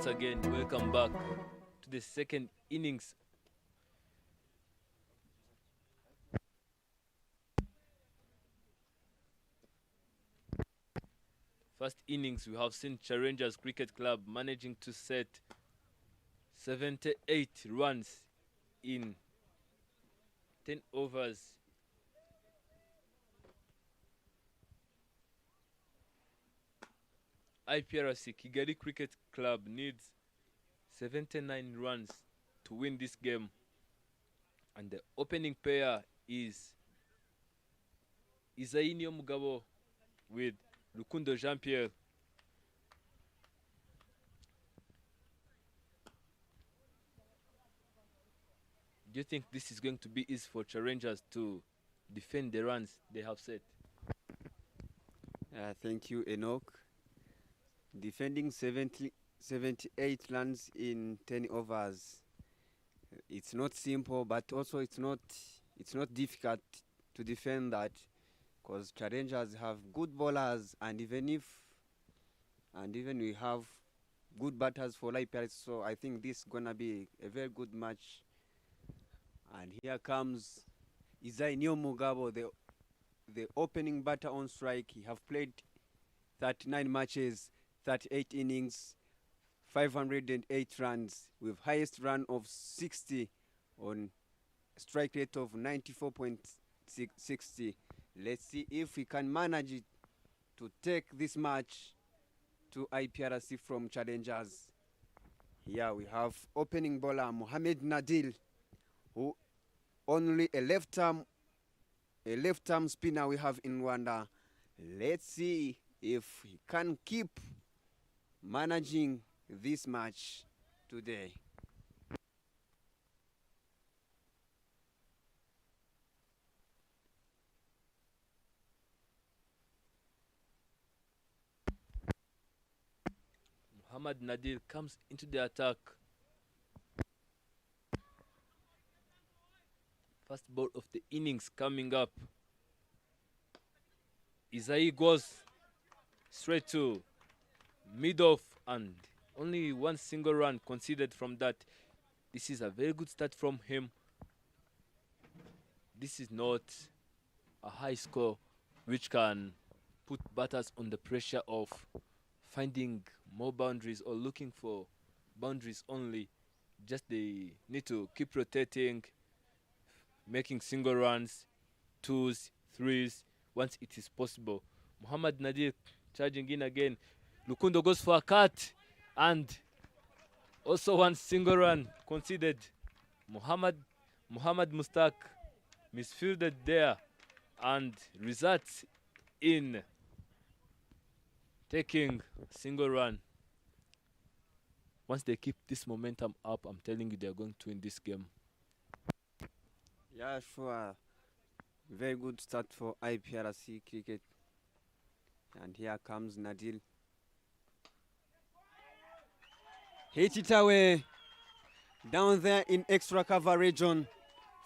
once again, welcome back to the second innings. First innings, we have seen Rangers Cricket Club managing to set 78 runs in 10 overs. Iprc Kigalic Cricket Club needs 79 runs to win this game, and the opening pair is Isainio Mugabo with Lukundo Jean-Pierre. Do you think this is going to be easy for Rangers to defend the runs they have set? Thank you, Enoch. Defending 78 runs in 10 overs. It's not simple, but also it's not difficult to defend that, because challengers have good bowlers, and even we have good batters for Iprc, so I think this is gonna be a very good match. And here comes Isainio Mugabo, the opening batter on strike. He have played 39 matches, 38 innings, 508 runs, with highest run of 60 on strike rate of 94.60. Let's see if we can manage it to take this match to Iprc from challengers. Here we have opening bowler Mohamed Nadil, who only a left-arm spinner we have in Rwanda. Let's see if he can keep managing this match today. Mohamed Nadir comes into the attack. First ball of the innings coming up. Isai goes straight to mid-off, and only one single run conceded from that. This is a very good start from him. This is not a high score which can put batters on the pressure of finding more boundaries or looking for boundaries only. Just they need to keep rotating, making single runs, twos, threes, once it is possible. Mohamed Nadir charging in again. Lukundo goes for a cut, and also one single run conceded. Muhammad Mustaq misfielded there and results in taking single run. Once they keep this momentum up, I'm telling you, they're going to win this game. Yeah, sure. Very good start for Iprc cricket. And here comes Nadil. Hit it away. Down there in extra cover region.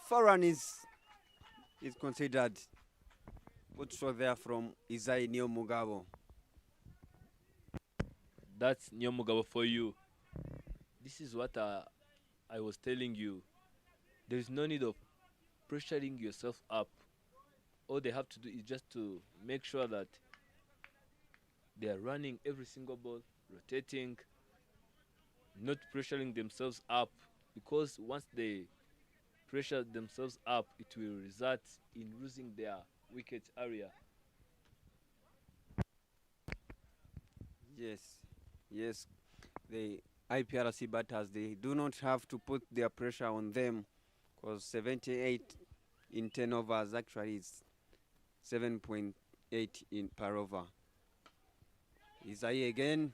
4 run is considered. Good shot there from Isai Mugabo. That's Nyomugabo for you. This is what I was telling you. There is no need of pressuring yourself up. All they have to do is just to make sure that they are running every single ball, rotating, not pressuring themselves up, because once they pressure themselves up, it will result in losing their wicket area. Yes, the Iprc batters, they do not have to put their pressure on them, because 78 in 10 overs actually is 7.8 in per over. Isai again,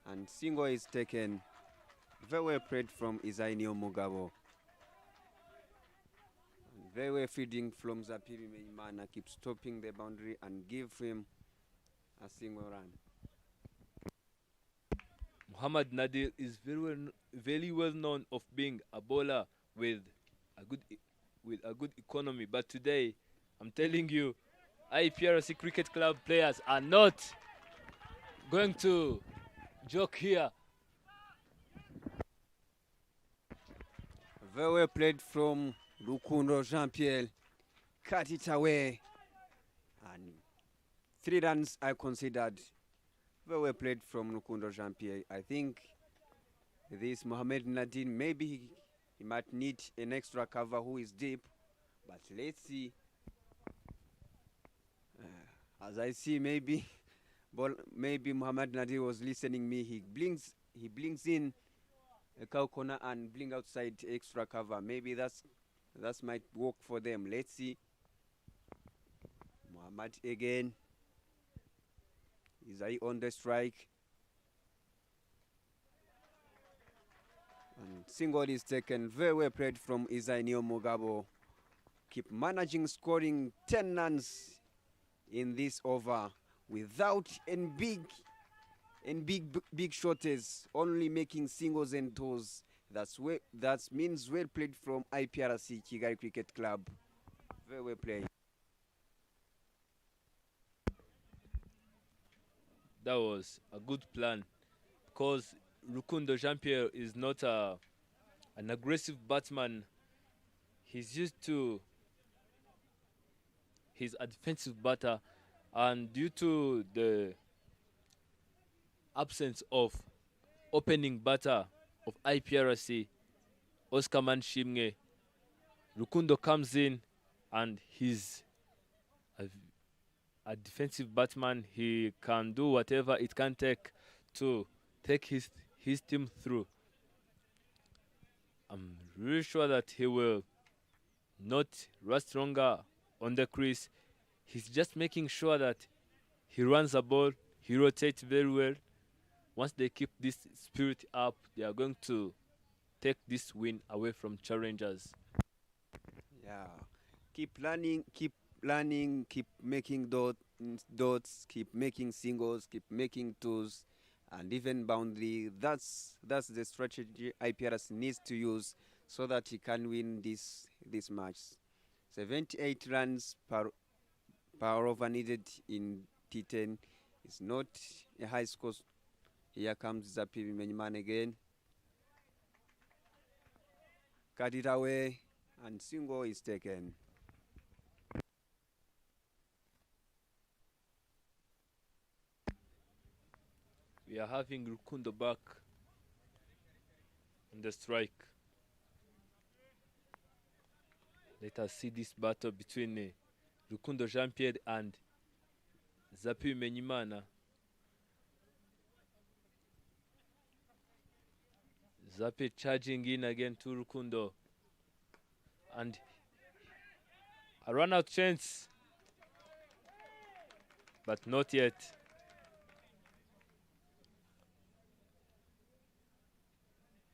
and single is taken. Very well played from Isai Mugabo. Very well feeding from Zapiri Meimana, keep stopping the boundary and give him a single run. Mohamed Nadir is very well known of being a bowler with a good economy, but today I'm telling you, Iprc Cricket Club players are not going to joke here. Very well played from Rukundo Jean-Pierre. Cut it away. And 3 runs are considered. Very well played from Rukundo Jean-Pierre. I think this Mohamed Nadine, maybe he might need an extra cover who is deep. But let's see. As I see, maybe Mohamed Nadine was listening me. He blinks in a cow corner and blink outside extra cover. Maybe that's might work for them. Let's see. Mohamed again. Is he on the strike? And single is taken. Very well played from Isainio Mugabo. Keep managing scoring 10 runs in this over without big shorties, only making singles and toes. That means well played from Iprc Kigalic Cricket Club. Very well played. That was a good plan because Rukundo Jean-Pierre is not an aggressive batsman. He's used to he's a defensive batter, and due to the absence of opening batter of Iprc, Oscar Manshimge, Rukundo comes in and he's a defensive batsman. He can do whatever it can take to take his team through. I'm really sure that he will not rust longer on the crease. He's just making sure that he runs the ball, he rotates very well. Once they keep this spirit up, they are going to take this win away from challengers. Yeah, keep learning, keep making dots, keep making singles, keep making twos, and even boundary. That's the strategy IPRS needs to use so that he can win this match. 78 runs per over needed in T10 is not a high score. Here comes Zapi Menyman again. Cut it away, and single is taken. We are having Rukundo back on the strike. Let us see this battle between Rukundo Jean-Pierre and Zapi Menyimana. Zapi charging in again to Rukundo. And a run-out chance. But not yet.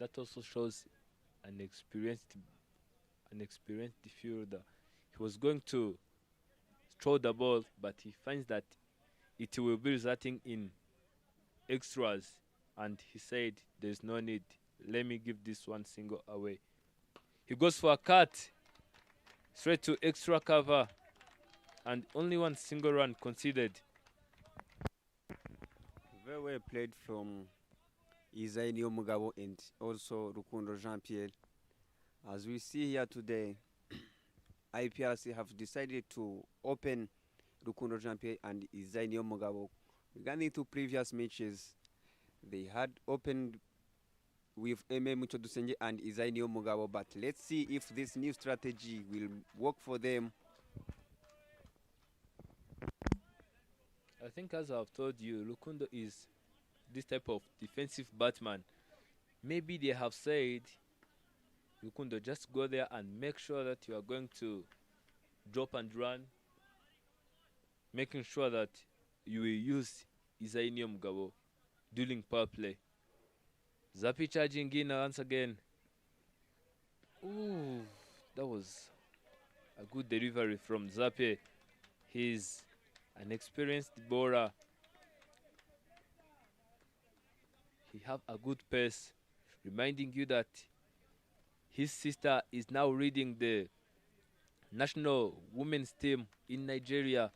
That also shows an experienced fielder. He was going to throw the ball, but he finds that it will be resulting in extras, and he said, "There's no need. Let me give this one single away." He goes for a cut, straight to extra cover, and only one single run conceded. Very well played from Isainio Mugabo and also Rukundo Jean-Pierre. As we see here today, IPRC have decided to open Rukundo Jean-Pierre and Isainio Mugabo. Regarding to previous matches, they had opened with Eme Muchodusenje and Isainio Mugabo, but let's see if this new strategy will work for them. I think, as I've told you, Rukundo is this type of defensive batsman. Maybe they have said, Rukundo, just go there and make sure that you are going to drop and run, making sure that you will use Isainio Mugabo during power play. Zapi charging in once again. Ooh, that was a good delivery from Zapi. He's an experienced bowler. He have a good pace, reminding you that his sister is now leading the national women's team in Nigeria.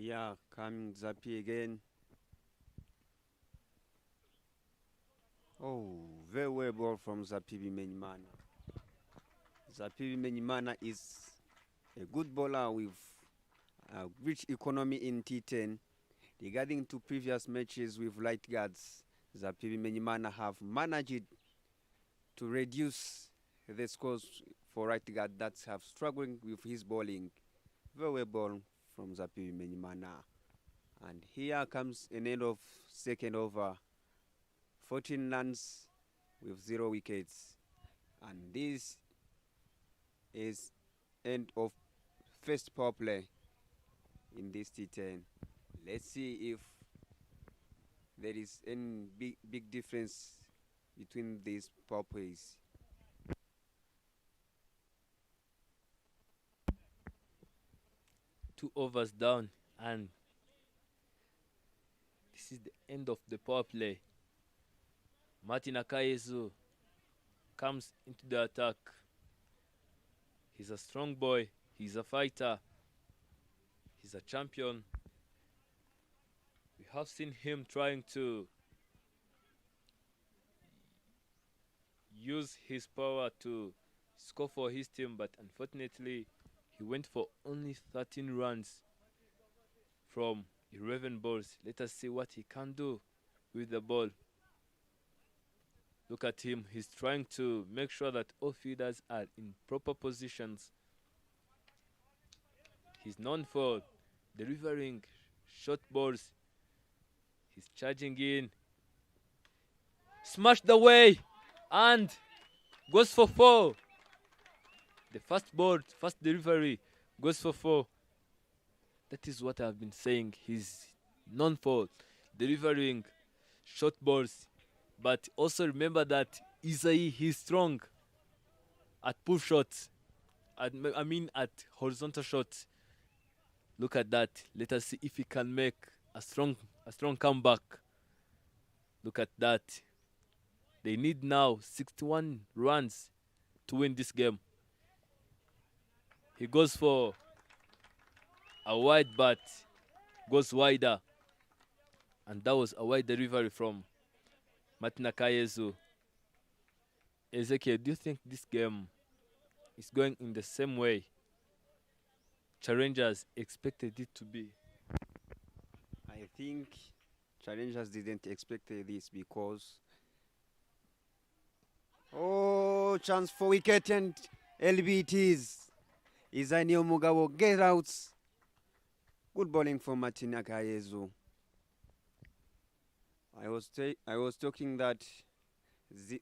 Yeah, coming Zapi again. Oh, very well ball from Zapi Bimenyimana. Zapi Bimenyimana is a good bowler with a rich economy in T10. Regarding to previous matches with light guards, Zapi Bimenyimana have managed to reduce the scores for right guard that have struggling with his bowling. Very well ball from Zapi Bimenyimana. And here comes an end of second over. 14 runs with 0 wickets. And this is end of first power play in this T10. Let's see if there is any big difference between these power plays. Two overs down, and this is the end of the power play. Martin Akayezu comes into the attack. He's a strong boy. He's a fighter. He's a champion. We have seen him trying to use his power to score for his team, but unfortunately, he went for only 13 runs from 11 balls. Let us see what he can do with the ball. Look at him. He's trying to make sure that all fielders are in proper positions. He's known for delivering short balls. He's charging in. Smashed away and goes for 4. The first ball, first delivery goes for 4. That is what I've been saying. He's known for delivering short balls. But also remember that Isai, he's strong at pull shots. At horizontal shots. Look at that. Let us see if he can make a strong comeback. Look at that. They need now 61 runs to win this game. He goes for a wide bat, goes wider. And that was a wide delivery from Martin Akayezu. Ezekiel, do you think this game is going in the same way challengers expected it to be? I think challengers didn't expect this because chance for wicket and LB it is. Izanio Mugabo get out. Good bowling from Martin Akayezu. I was talking that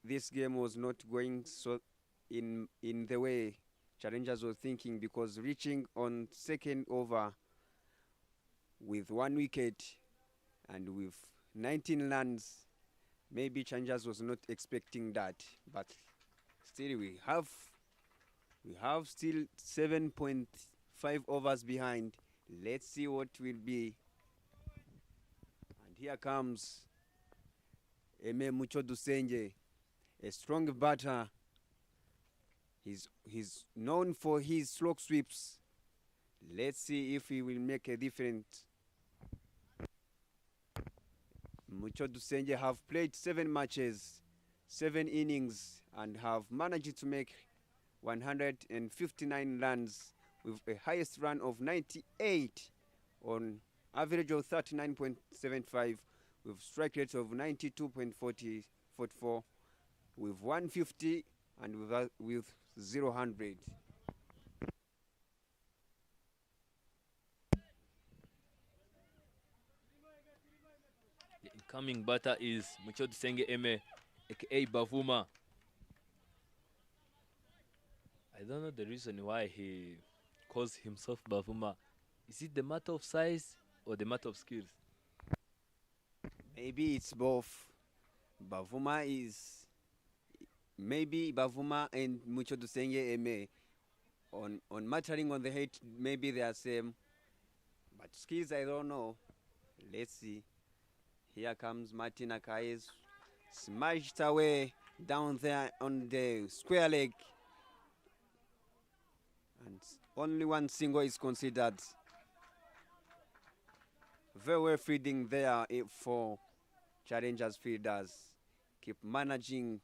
this game was not going so in the way challengers were thinking, because reaching on second over with 1 wicket and with 19 runs, maybe challengers was not expecting that. But still we have still 7.5 overs behind. Let's see what will be. And here comes Eme Mucho Dusenje, a strong batter. He's known for his slow sweeps. Let's see if he will make a difference. Mucho Dusenje have played 7 matches, 7 innings, and have managed to make 159 runs with a highest run of 98 on average of 39.75, with strike rates of 92.44, with 150 and with 0-100. The incoming batter is Mucho Senge Eme, aka Bavuma. I don't know the reason why he calls himself Bavuma. Is it the matter of size or the matter of skills? Maybe it's both. Maybe Bavuma and Mucho Dusenge Eme on mattering on the height, maybe they are same. But skills, I don't know. Let's see. Here comes Martin Akayezu, smashed away down there on the square leg. And only 1 single is considered. Very well feeding there for challengers fielders. Keep managing,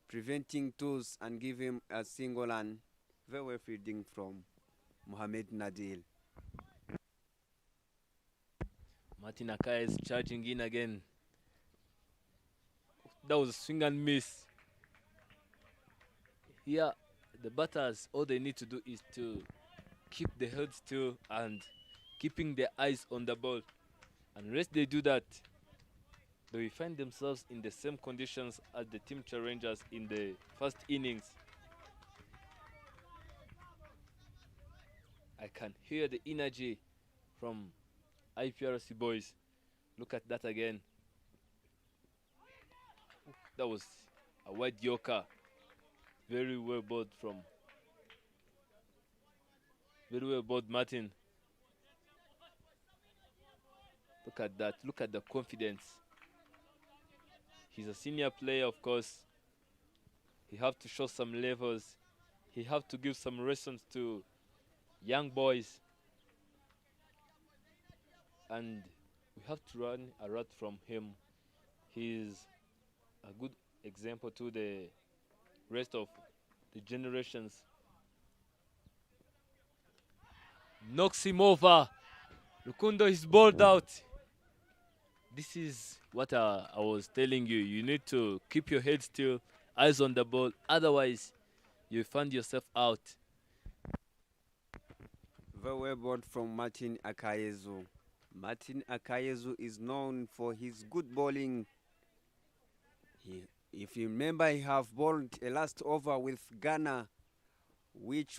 preventing tools and give him a single and very well feeding from Mohamed Nadil. Martin Akai is charging in again. That was a swing and miss. Here, the batters, all they need to do is to keep the head still and keeping their eyes on the ball. Unless they do that, they will find themselves in the same conditions as the team challengers in the first innings. I can hear the energy from IPRC boys. Look at that again. That was a wide yorker. Very well bowled Martin. Look at that. Look at the confidence. He's a senior player, of course. He have to show some levels. He have to give some lessons to young boys. And we have to run a lot from him. He's a good example to the rest of the generations. Knocks him over. Lukundo is bowled out. This is what I was telling you. You need to keep your head still, eyes on the ball. Otherwise, you find yourself out. Very well bowled from Martin Akayezu. Martin Akayezu is known for his good bowling. If you remember, he have bowled a last over with Ghana, which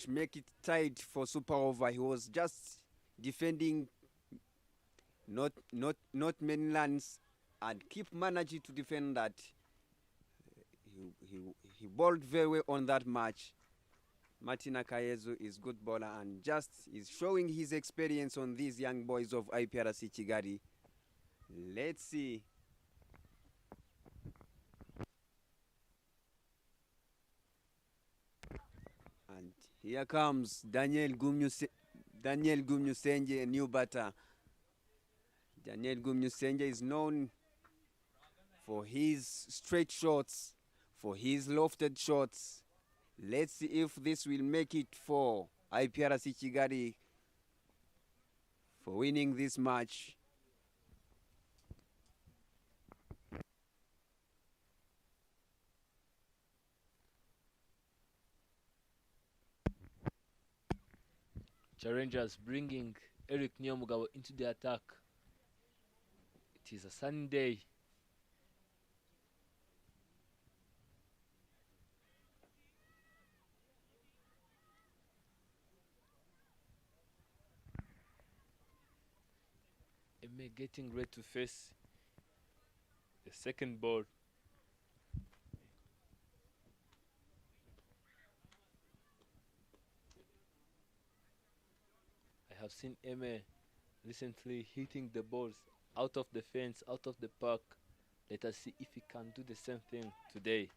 make it tied for super over. He was just defending not many runs and keep managing to defend that. He bowled very well on that match. Martin Akayezu is good bowler and just is showing his experience on these young boys of IPRC Kigali. Let's see. And here comes Daniel Gumnyusenje, a new batter. Daniel Gumnyusenje is known for his straight shots, for his lofted shots. Let's see if this will make it for IPRC Kigali for winning this match. Challengers bringing Eric Nyamugabo into the attack. It is a sunny day. Eme getting ready to face the second ball. I have seen Eme recently hitting the balls out of the fence, out of the park. Let us see if he can do the same thing today.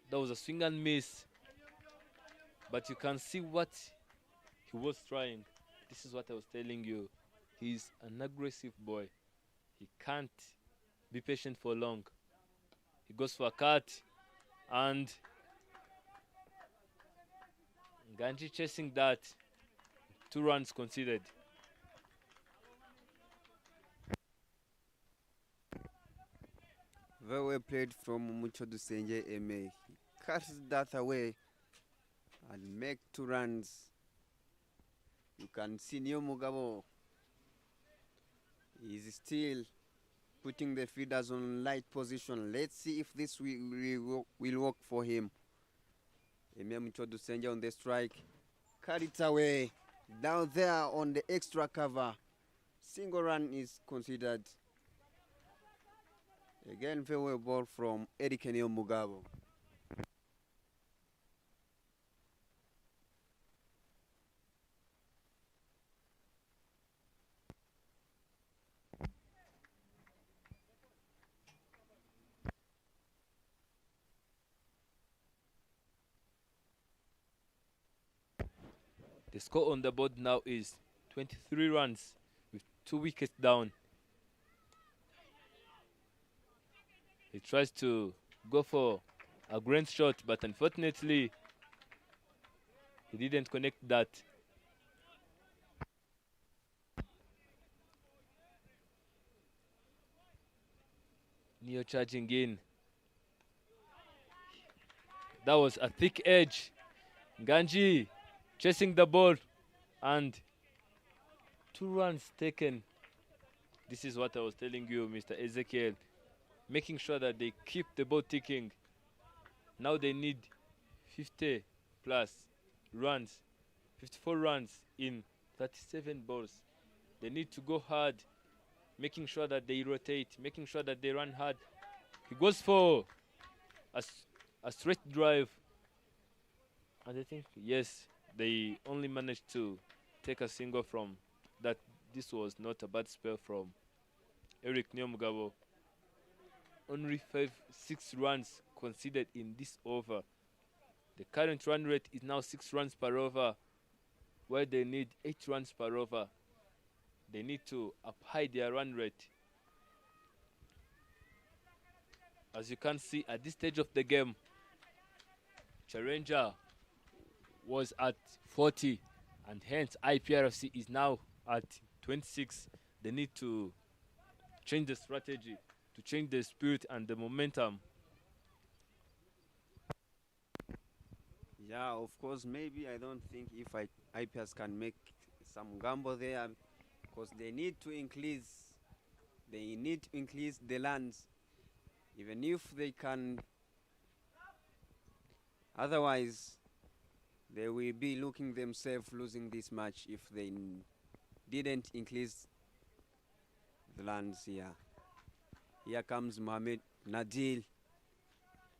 That was a swing and miss, but you can see what he was trying. This is what I was telling you. He's an aggressive boy. He can't be patient for long. He goes for a cut, and Ganji chasing that. 2 runs conceded. Very well played from Muchodu Senje Eme. He cuts that away and make 2 runs. You can see Neo Mugabo is still putting the feeders on light position. Let's see if this will work for him. Eme Muchodu Senje on the strike. Cut it away. Down there on the extra cover. Single run is considered. Again, very well ball from Eric Neo Mugabo. The score on the board now is 23 runs with 2 wickets down. He tries to go for a grand shot, but unfortunately, he didn't connect that. Neo charging in. That was a thick edge. Ganji chasing the ball and 2 runs taken. This is what I was telling you, Mr. Ezekiel. Making sure that they keep the ball ticking. Now they need 50 plus runs, 54 runs in 37 balls. They need to go hard, making sure that they rotate, making sure that they run hard. He goes for a straight drive. And I think, yes, they only managed to take a single from that. This was not a bad spell from Eric Nyomugabo. Only 6 runs conceded in this over. The current run rate is now 6 runs per over, where they need 8 runs per over. They need to up high their run rate. As you can see at this stage of the game, Challenger was at 40 and hence IPRC is now at 26. They need to change the strategy, to change the spirit and the momentum. Yeah, of course, maybe I don't think if IPS can make some gamble there, because they need to increase the lands, even if they can. Otherwise, they will be looking themselves losing this match if they didn't increase the lands here. Here comes Mohamed Nadil.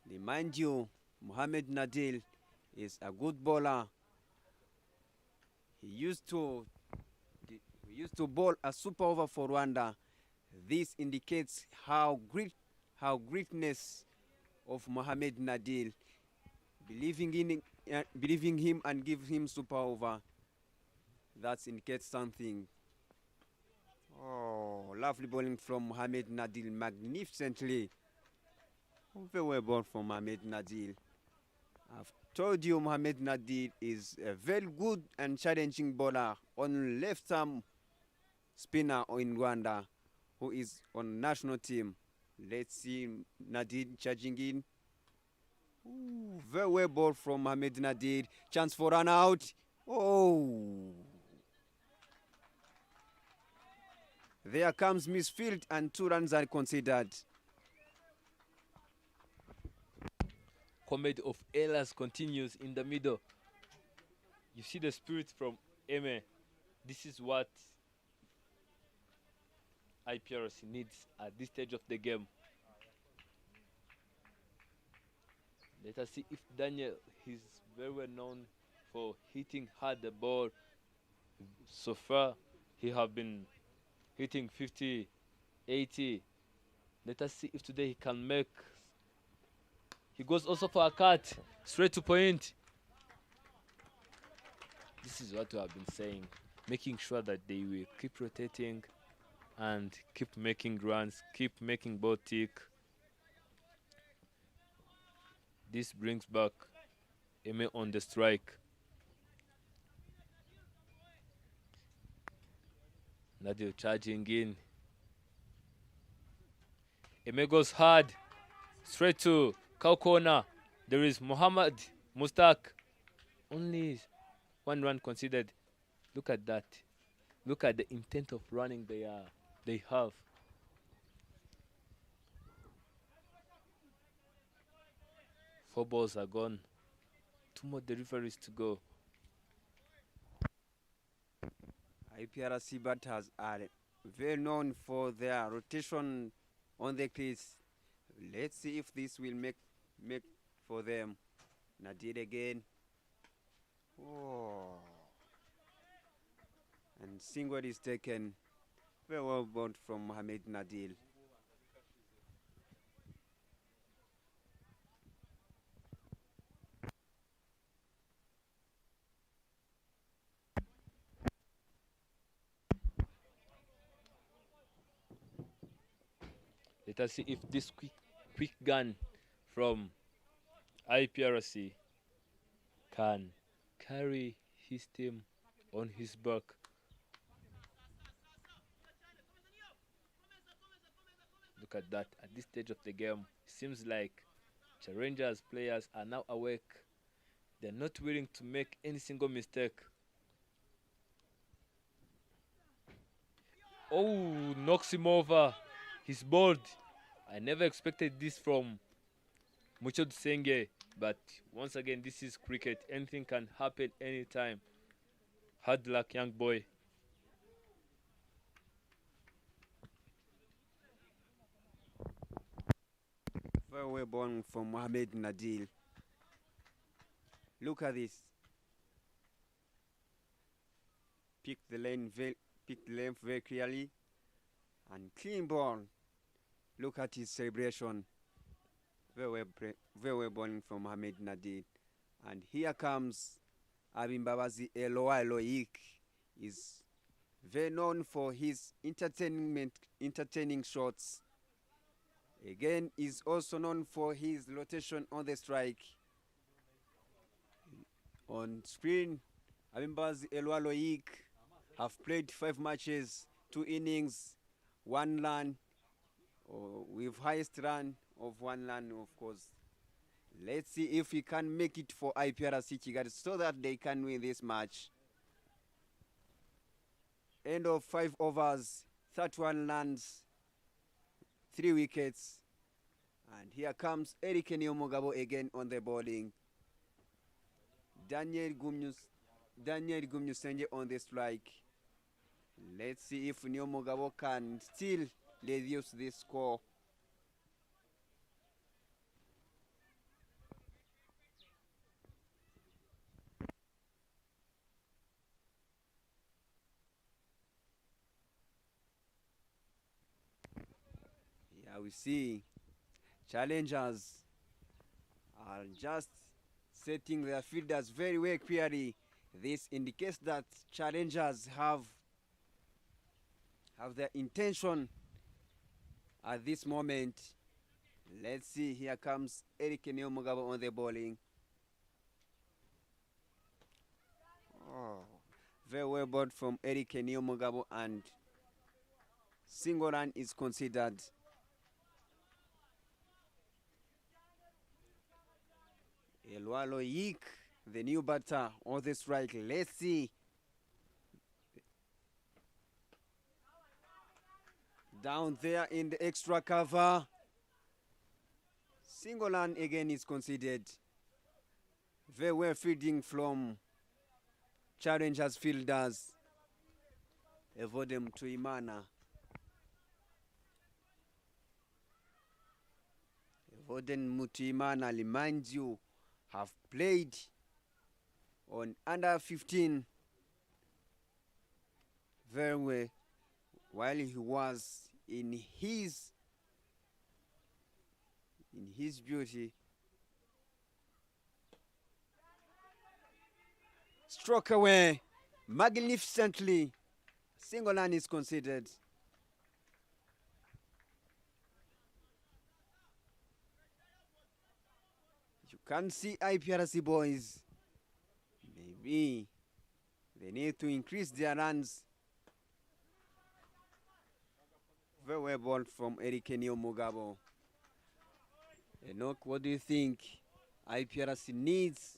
Remind you, Mohamed Nadil is a good bowler. He used to bowl a super over for Rwanda. This indicates how greatness of Mohamed Nadil. Believing him and give him super over. That indicates something. Oh, lovely bowling from Mohamed Nadil, magnificently. Very well bowled from Mohamed Nadil. I've told you Mohamed Nadil is a very good and challenging bowler on left-arm spinner in Rwanda, who is on national team. Let's see Nadil charging in. Ooh, very well bowled from Mohamed Nadil. Chance for run out. Oh. There comes misfield and 2 runs are considered. Comedy of errors continues in the middle. You see the spirit from Eme. This is what IPRC needs at this stage of the game. Let us see if Daniel, he's very well known for hitting hard the ball. So far, he have been hitting 50, 80. Let us see if today he can make. He goes also for a cut, straight to point. This is what we have been saying, making sure that they will keep rotating and keep making runs, keep making ball tick. This brings back Eme on the strike. Nadio charging in. Eme goes hard, straight to cow corner. There is Muhammad Mustaq. Only 1 run considered. Look at that. Look at the intent of running they have. Four balls are gone. 2 more deliveries to go. IPRC batters are very known for their rotation on the crease. Let's see if this will make for them. Nadir again. Oh. And single is taken. Very well bowled from Mohamed Nadil. Let us see if this quick gun from Iprc can carry his team on his back. Look at that. At this stage of the game, it seems like Challengers players are now awake. They're not willing to make any single mistake. Oh, knocks him over. He's bold. I never expected this from Mucho Senge, but once again, this is cricket. Anything can happen anytime. Hard luck, young boy. Very well born from Mohamed Nadil. Look at this. Pick the lane very clearly. And clean ball. Look at his celebration. Very well born from Mohamed Nadil. And here comes Abimbabazi Eloik. Is very known for his entertaining shots. Again, is also known for his rotation on the strike. On screen, Abimbabazi Eloik have played 5 matches, 2 innings, 1 run, with highest run of 1 run, of course. Let's see if he can make it for Iprc Kigali so that they can win this match. End of 5 overs, 31 runs, 3 wickets. And here comes Eric Niomugabo again on the bowling. Daniel Gumnusenge on the strike. Let's see if Niomugabo can still reduce this score. Yeah, we see Challengers are just setting their fielders very, very clearly. This indicates that Challengers have their intention at this moment. Let's see, here comes Eric Niomugabo on the bowling. Oh, very well bowled from Eric Niomugabo, and single run is considered. Elwalo Yik, the new batter on the strike. Let's see. Down there in the extra cover. Single run again is conceded. Very well fielding from Challengers fielders. Evodem Tuimana. Evodem Mutuimana reminds you, have played on under 15 very well while he was in his beauty. Struck away magnificently. Single run is considered. You can see Iprc boys. Maybe they need to increase their runs. Very well bowled from Eric Niomugabo. Enoch, what do you think Iprc needs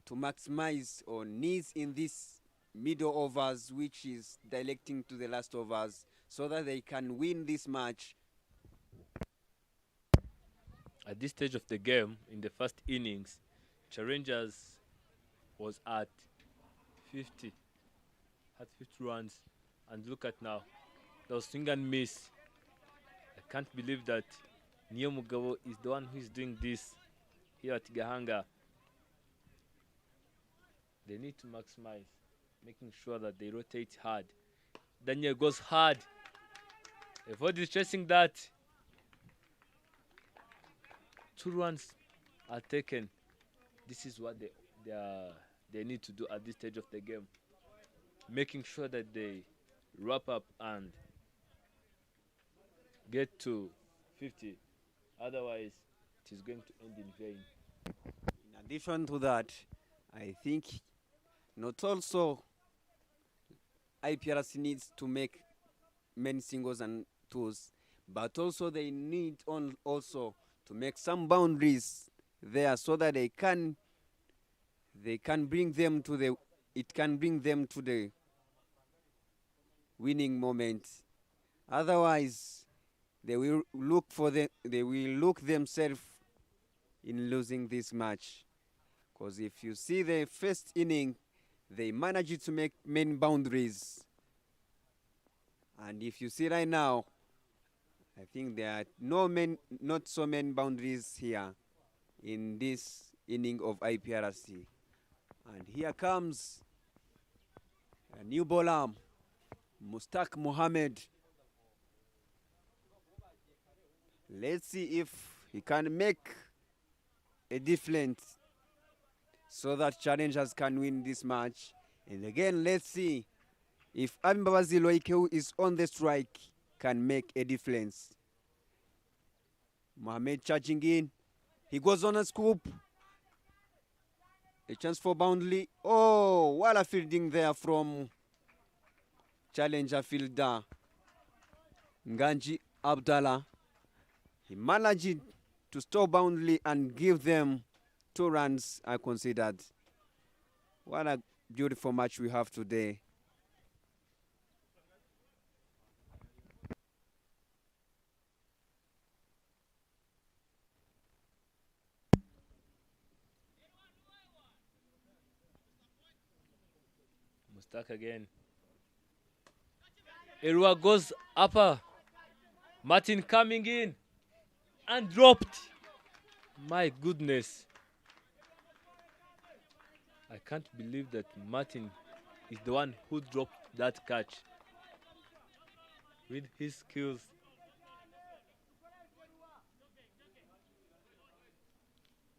to maximize, or needs in this middle overs, which is directing to the last overs, so that they can win this match? At this stage of the game, in the first innings, Challengers was at 50 runs, and look at now, that was swing and miss. I can't believe that Niomugabo is the one who is doing this here at Gahanga. They need to maximize, making sure that they rotate hard. Daniel goes hard. Evod is chasing that. 2 runs are taken. This is what they need to do at this stage of the game, making sure that they wrap up and get to 50. Otherwise, it is going to end in vain. In addition to that, I think not also IPRC needs to make many singles and twos, but also they need also to make some boundaries there so that they can bring them to the winning moment. Otherwise, they will look themselves in losing this match. Because if you see the first inning, they managed to make many boundaries. And if you see right now, I think there are not so many boundaries here in this inning of IPRC. And here comes a new bowler, Mustaq Mohammed. Let's see if he can make a difference so that challengers can win this match. And again, let's see if Ambabazi Loike, who is on the strike, can make a difference. Mohammed charging in. He goes on a scoop. A chance for boundary. Oh, what a fielding there from challenger fielder Nganji Abdallah. He managed to stop boundary and give them 2 runs, I considered. What a beautiful match we have today. Mustaq again. Erua goes upper. Martin coming in and dropped. My goodness. I can't believe that Martin is the one who dropped that catch. With his skills.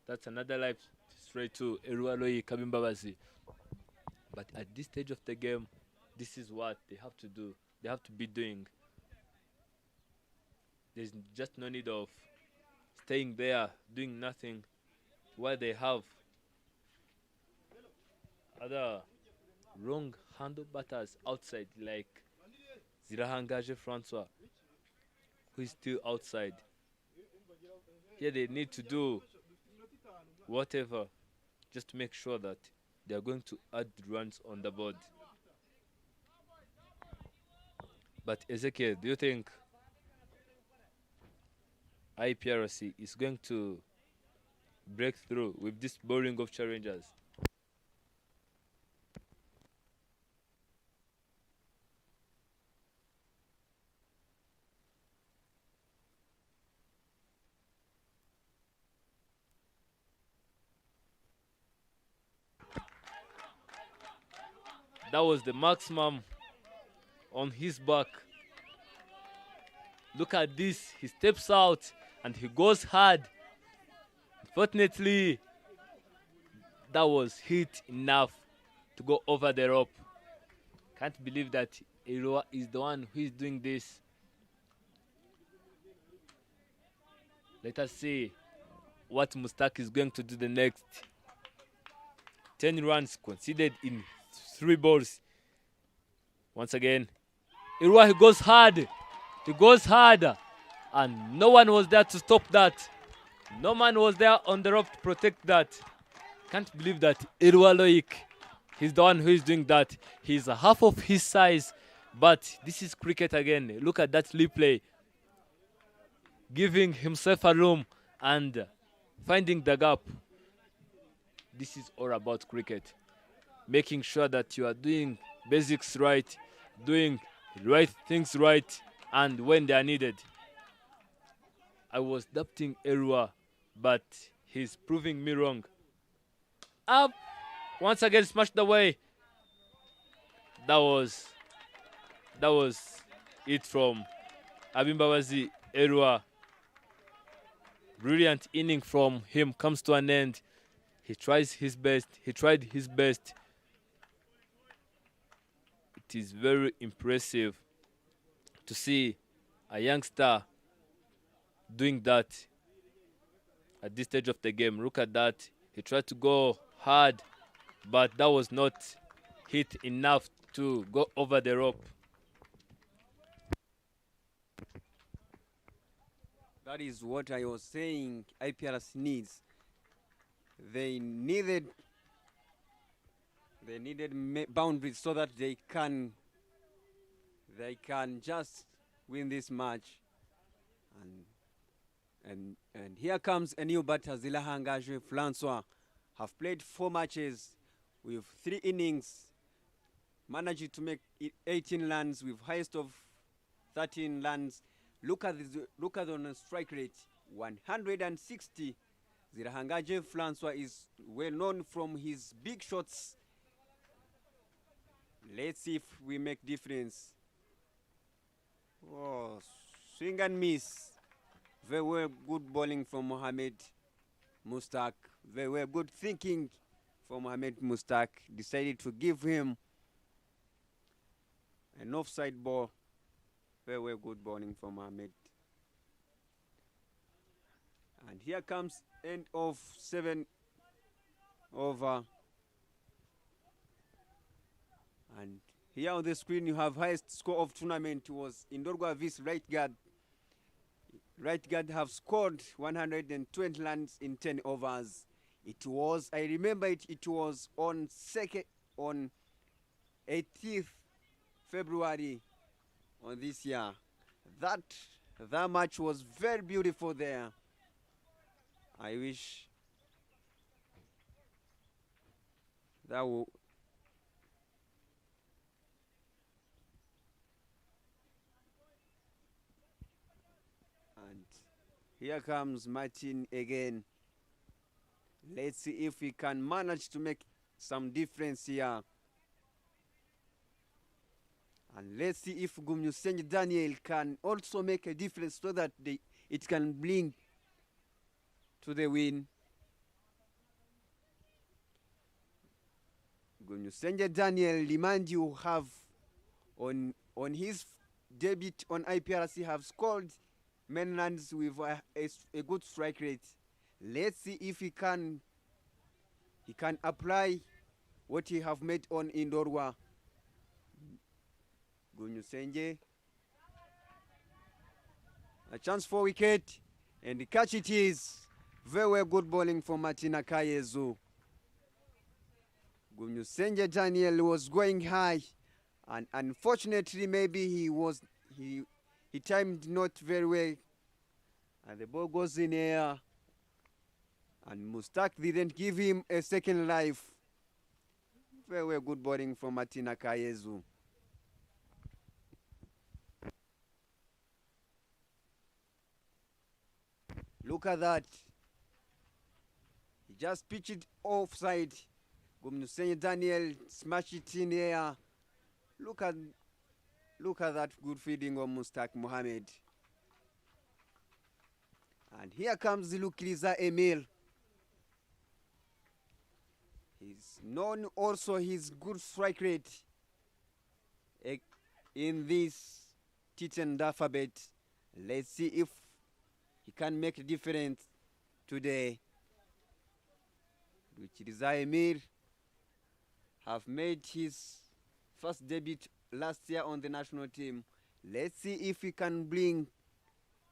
That's another life straight to Erua Loi Kabimbabazi. But at this stage of the game, this is what they have to do. They have to be doing. There's just no need of staying there, doing nothing, while they have other wrong handle batters outside, like Zirahangaje Francois, who is still outside. Here they need to do whatever just to make sure that they are going to add runs on the board. But Ezekiel, do you think IPRC is going to break through with this bowling of challengers? That was the marksman on his back. Look at this. He steps out and he goes hard. Unfortunately, that was hit enough to go over the rope. Can't believe that Eroa is the one who is doing this. Let us see what Mustaq is going to do the next. 10 runs conceded in 3 balls. Once again, Irwa, he goes hard. He goes hard. And no one was there to stop that. No man was there on the rope to protect that. Can't believe that Irwa Loic, he's the one who is doing that. He's half of his size. But this is cricket again. Look at that replay. Giving himself a room and finding the gap. This is all about cricket. Making sure that you are doing basics right, doing right things right, and when they are needed. I was doubting Erua, but he's proving me wrong. Up! Once again, smashed away. That was it from Abimbabazi Erua. Brilliant inning from him comes to an end. He tries his best. He tried his best. It is very impressive to see a youngster doing that at this stage of the game. Look at that. He tried to go hard, but that was not hit enough to go over the rope. That is what I was saying IPRC needs. They needed boundaries so that they can just win this match. And here comes a new batter, Zilahangajwe Francois. Have played 4 matches with 3 innings, managed to make 18 runs with highest of 13 runs. Look at the strike rate, 160. Zilahangajwe Francois is well known from his big shots. Let's see if we make difference. Oh, swing and miss. Very good bowling from Mohamed Mustak. Very good thinking from Mohamed Mustak. Decided to give him an offside ball. Very good bowling from Mohamed. And here comes end of 7 over. And here on the screen you have highest score of tournament was Indorgwa vs right guard. Right guard have scored 120 runs in 10 overs. It was, I remember it was on 18th February on this year. That match was very beautiful there. I wish that will. And here comes Martin again. Let's see if we can manage to make some difference here. And let's see if Gumyusenyi Daniel can also make a difference so that it can bring to the win. Gumyusenyi Daniel, remind you, have on his debut on IPRC have scored many runs with a good strike rate. Let's see if he can apply what he have made on Indorwa. Gumyusenyi, a chance for wicket, and the catch it is. Very good bowling from Martina Kayezu. Gumyusenyi Daniel was going high, and unfortunately maybe he timed not very well, and the ball goes in air, and Mustak didn't give him a second life. Very good bowling from Martina Kayezu. Look at that. He just pitched it offside. Gumyusenyi Daniel smashed it in the air. Look at that good feeding of Mustak Mohamed. And here comes Lukiliza Emil. He's known also his good strike rate in this T10 alphabet. Let's see if he can make a difference today. Lukiliza Emil have made his first debut last year on the national team. Let's see if he can bring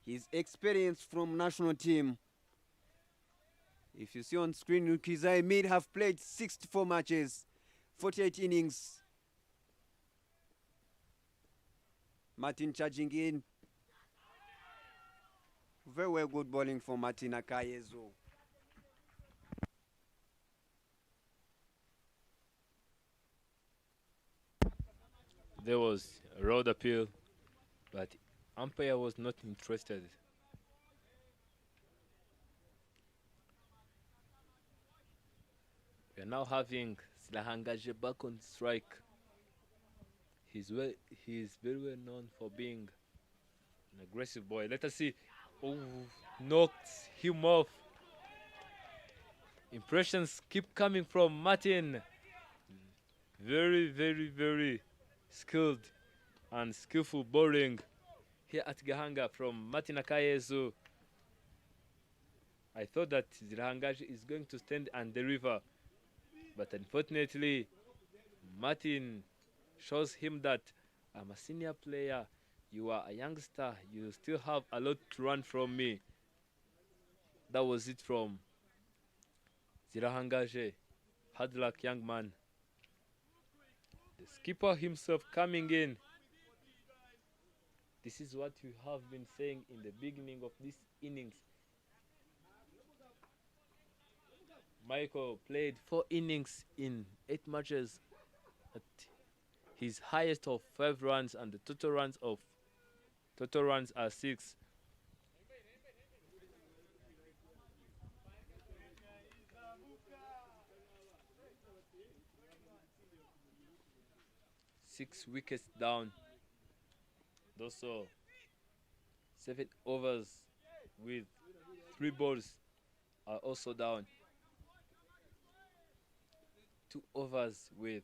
his experience from national team. If you see on screen, Lukiliza Emil have played 64 matches, 48 innings. Martin charging in. Very good bowling for Martin Akayezu. There was a road appeal, but umpire was not interested. We are now having Zilahangajwe back on strike. He is very well known for being an aggressive boy. Let us see. Oh, knocked him off. Impressions keep coming from Martin. Very skilled and skillful bowling here at Gahanga from Martin Akayezu. I thought that Zirahangaji is going to stand and deliver, but unfortunately, Martin shows him that I'm a senior player, you are a youngster, you still have a lot to run from me. That was it from Zirahangaji. Hard luck, young man. The skipper himself coming in. This is what we have been saying in the beginning of this innings. Michael played 4 innings in 8 matches at his highest of 5 runs, and the total runs are 6. Six wickets down. Also 7 overs with 3 balls are also down. 2 overs with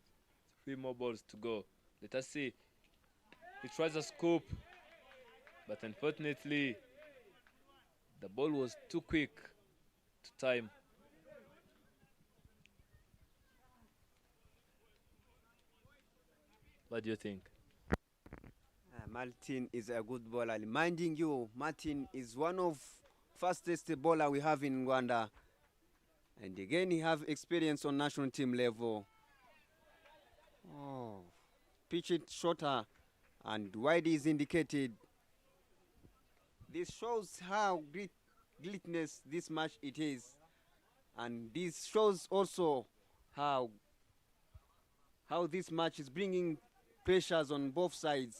3 more balls to go. Let us see. He tries a scoop, but unfortunately, the ball was too quick to time. What do you think? Martin is a good bowler. Reminding you, Martin is one of fastest bowler we have in Rwanda. And again, he have experience on national team level. Oh, pitch it shorter and wide is indicated. This shows how greatness this match it is. And this shows also how this match is bringing pressures on both sides.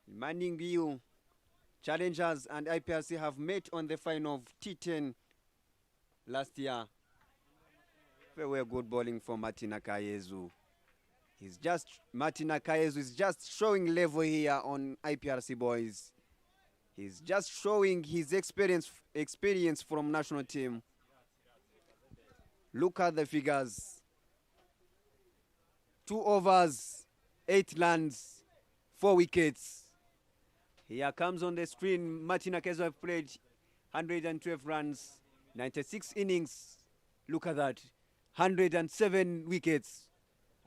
Reminding you, challengers and IPRC have met on the final of T10 last year. Very good bowling for Martin Akayezu. Martin Akayezu is just showing level here on IPRC boys. He's just showing his experience from national team. Look at the figures. 2 overs, 8 runs, 4 wickets. Here comes on the screen, Martin Akayezu have played 112 runs, 96 innings. Look at that, 107 wickets.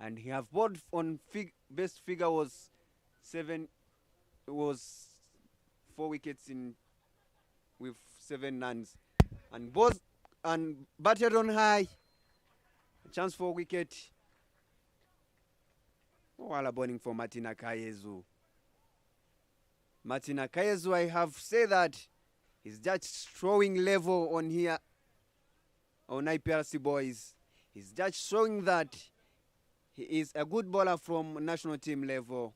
And he have bowled on best figure was 4 wickets with 7 runs. And batted on high. A chance for wicket. While bowling for Martin Akayezu. Martin Akayezu, I have said that he's just showing level on here on IPRC boys. He's just showing that he is a good bowler from national team level.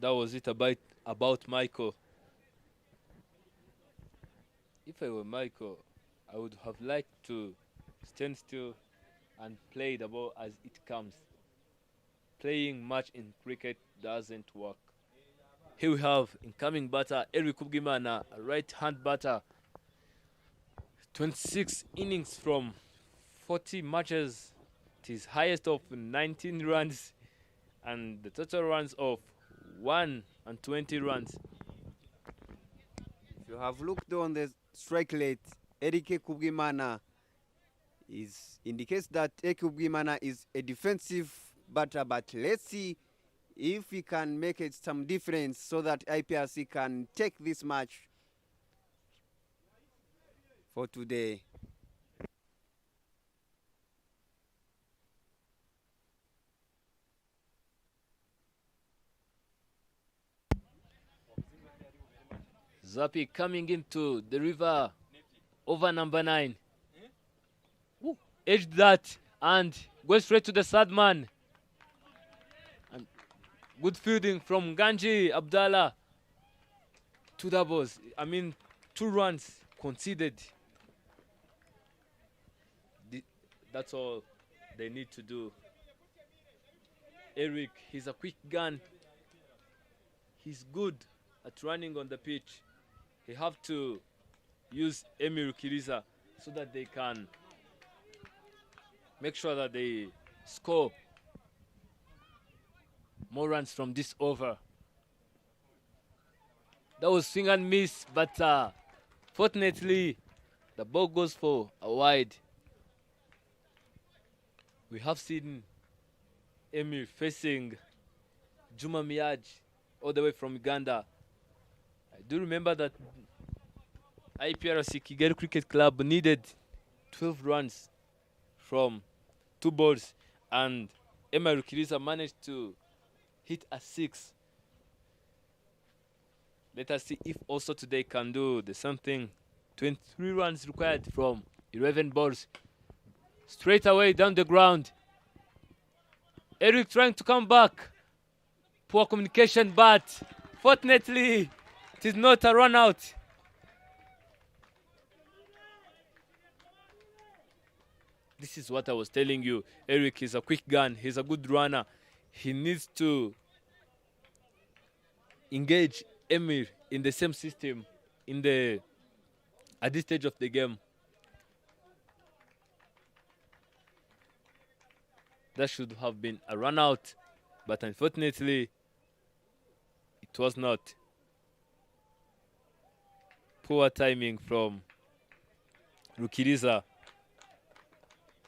That was it about Michael. If I were Michael, I would have liked to stand still and play the ball as it comes. Playing much in cricket doesn't work. Here we have incoming batter Eric Kubgimana, a right-hand batter. 26 innings from 40 matches. It is highest of 19 runs and the total runs of 120 runs. If you have looked on the strike rate, Eric Kubgimana indicates that Eric Kubgimana is a defensive batter, but let's see if we can make it some difference so that IPRC can take this match for today. Zapi coming into the river over number 9. Edged that and goes straight to the third man. And good fielding from Ganji Abdallah. 2 doubles. 2 runs conceded. That's all they need to do. Eric, he's a quick gun. He's good at running on the pitch. He have to use Emil Kiriza so that they can make sure that they score more runs from this over. That was swing and miss, but fortunately, the ball goes for a wide. We have seen Emir facing Juma Miyaj all the way from Uganda. I do remember that Iprc Kigalic Cricket Club needed 12 runs from 2 balls, and Emma Rukiriza managed to hit a 6. Let us see if also today can do the same thing. 23 runs required from 11 balls. Straight away down the ground. Eric trying to come back. Poor communication, but fortunately, it is not a run out. This is what I was telling you. Eric is a quick gun. He's a good runner. He needs to engage Emir in the same system at this stage of the game. That should have been a run out, but unfortunately, it was not. Poor timing from Rukiriza.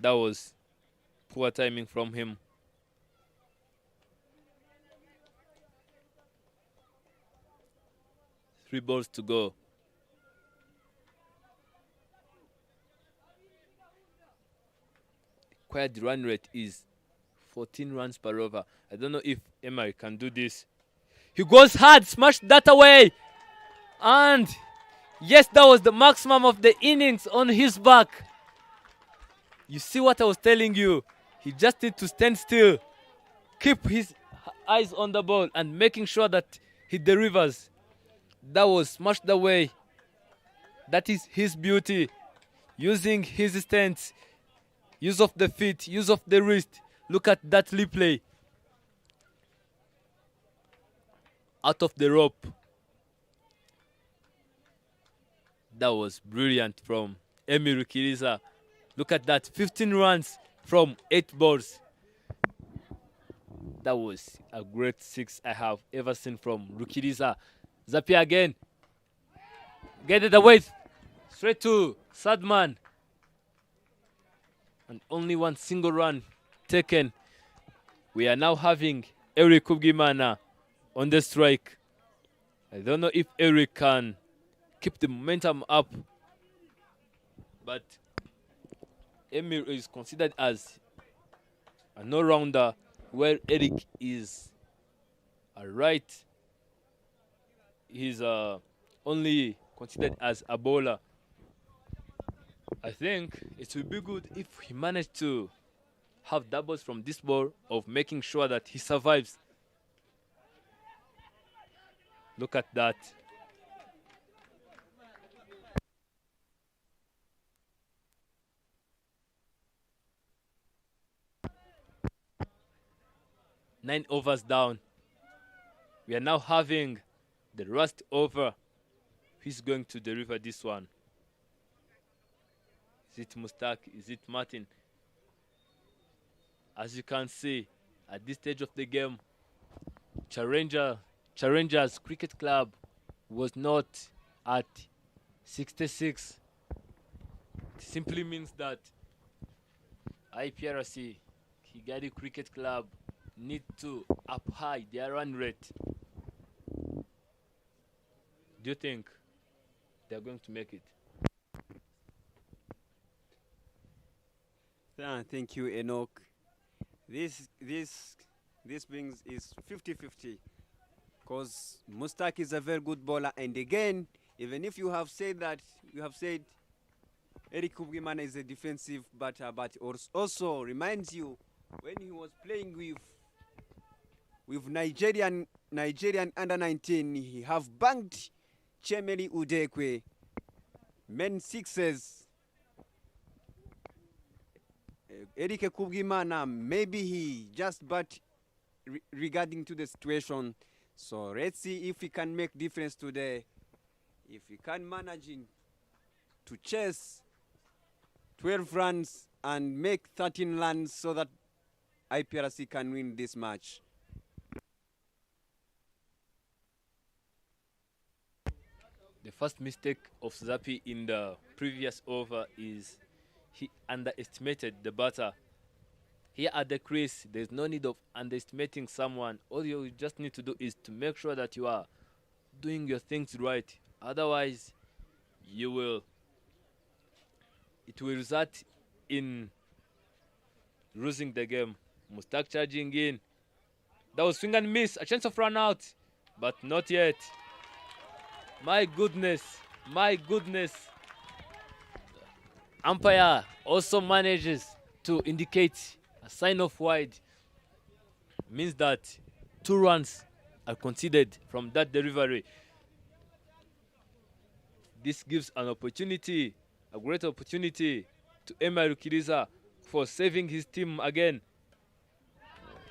That was poor timing from him. Three balls to go. Required run rate is 14 runs per over. I don't know if Emery can do this. He goes hard, smashed that away. And yes, that was the maximum of the innings on his back. You see what I was telling you? He just needs to stand still, keep his eyes on the ball and making sure that he delivers. That was smashed away. That is his beauty. Using his stance, use of the feet, use of the wrist. Look at that replay. Out of the rope. That was brilliant from Emi Rukiriza. Look at that, 15 runs from 8 balls. That was a great 6 I have ever seen from Rukiriza. Zapia again. Get it away. Straight to Sadman. And only one single run taken. We are now having Eric Kubgimana on the strike. I don't know if Eric can keep the momentum up, but Emir is considered as a no-rounder, where Eric is a right. He's only considered as a bowler. I think it would be good if he managed to have doubles from this ball of making sure that he survives. Look at that. Nine overs down. We are now having the last over. Who's going to deliver this one? Is it Mustak? Is it Martin? As you can see, at this stage of the game, Challengers Cricket Club was not at 66. It simply means that Iprc Kigalic Cricket Club need to up high their run rate. Do you think they're going to make it? Thank you, Enoch. This brings is 50-50, because Mustak is a very good bowler, and again, even if you have said Eric Kubgimana is a defensive batter, but also reminds you when he was playing with Nigerian under 19, he have banked Chemeli Udekwe, men sixes. Eric Kubgimana, maybe he just but regarding to the situation. So let's see if he can make difference today. If he can manage to chase 12 runs and make 13 runs so that IPRC can win this match. The first mistake of Zapi in the previous over is he underestimated the batter. Here at the crease, there's no need of underestimating someone. All you just need to do is to make sure that you are doing your things right. Otherwise, it will result in losing the game. Mustak charging in. That was swing and miss. A chance of run out, but not yet. My goodness. My goodness. Umpire also manages to indicate a sign of wide. Means that 2 runs are considered from that delivery. This gives an opportunity, a great opportunity to Emma Rukiriza for saving his team again.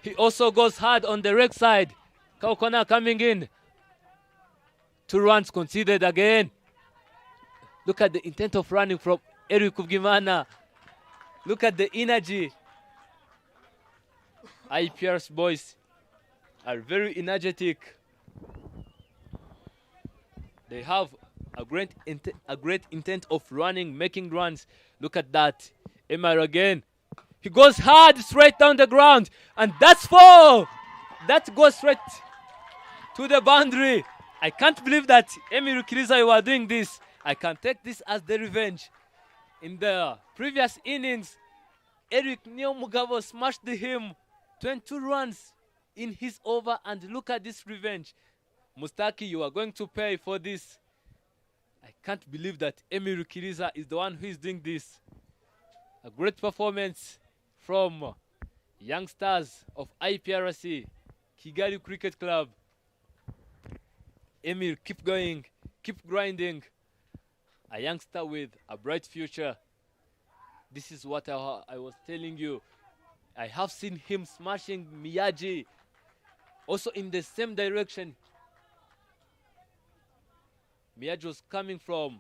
He also goes hard on the right side. Kaukona coming in. 2 runs conceded again. Look at the intent of running from Eric Ugimana. Look at the energy. IPR's boys are very energetic. They have a great intent of running, making runs. Look at that. Emma again. He goes hard straight down the ground. And that's 4. That goes straight to the boundary. I can't believe that Emi Rukiriza, you are doing this. I can take this as the revenge. In the previous innings, Eric Nyomugabo smashed him 22 runs in his over, and look at this revenge. Mustaki, you are going to pay for this. I can't believe that Emi Rukiriza is the one who is doing this. A great performance from youngsters of IPRC, Kigalic Cricket Club. Emir, keep going, keep grinding. A youngster with a bright future. This is what I was telling you. I have seen him smashing Miyagi. Also in the same direction. Miyagi was coming from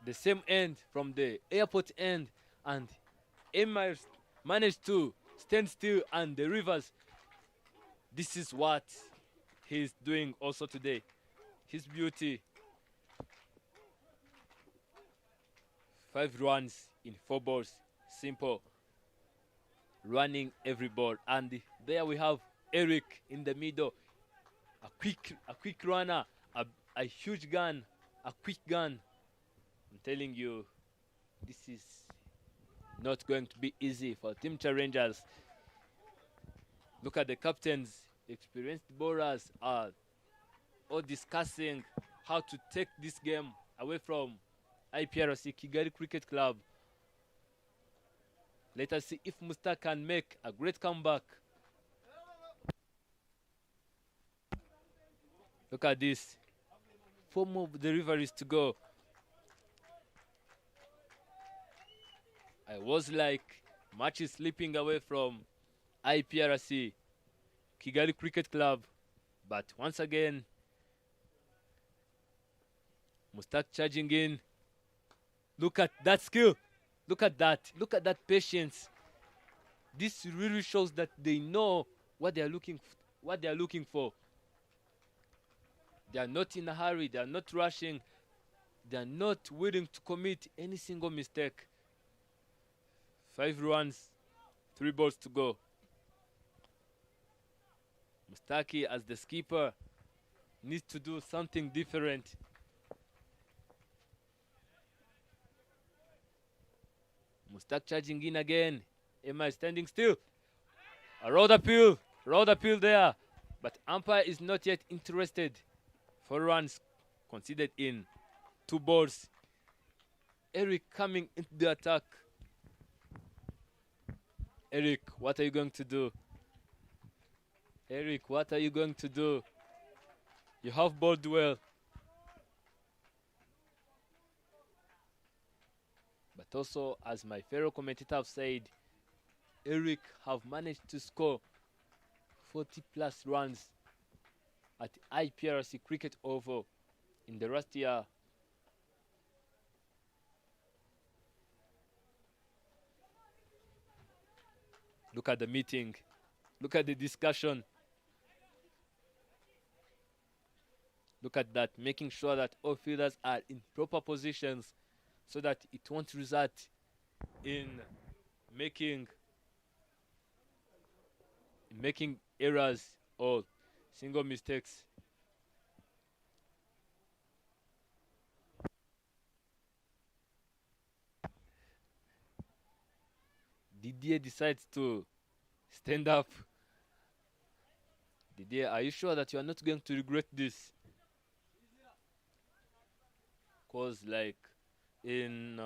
the same end, from the airport end, and Emir managed to stand still and the rivers. This is what he's doing also today. His beauty. 5 runs in 4 balls. Simple. Running every ball. And there we have Eric in the middle. A quick runner. A huge gun. A quick gun. I'm telling you, this is not going to be easy for Team Challengers. Look at the captains. Experienced bowlers are all discussing how to take this game away from IPRC Kigali Cricket Club. Let us see if Musta can make a great comeback. Look at this. 4 more deliveries to go. I was like, match is slipping away from IPRC Kigali Cricket Club, but once again, Mustak charging in. Look at that skill. Look at that. Look at that patience. This really shows that they know what they are looking for. They are not in a hurry. They are not rushing. They are not willing to commit any single mistake. 5 runs, 3 balls to go. Mustaki, as the skipper, needs to do something different. Mustak charging in again. Emma is standing still. A road appeal there. But umpire is not yet interested. 4 runs considered in 2 balls. Eric coming into the attack. Eric, what are you going to do? Eric, what are you going to do? You have bowled well. But also, as my fellow commentator have said, Eric have managed to score 40 plus runs at IPRC Cricket Oval in the last year. Look at the meeting. Look at the discussion. Look at that, making sure that all fielders are in proper positions so that it won't result in making errors or single mistakes. Didier decides to stand up. Didier, are you sure that you are not going to regret this? Because like in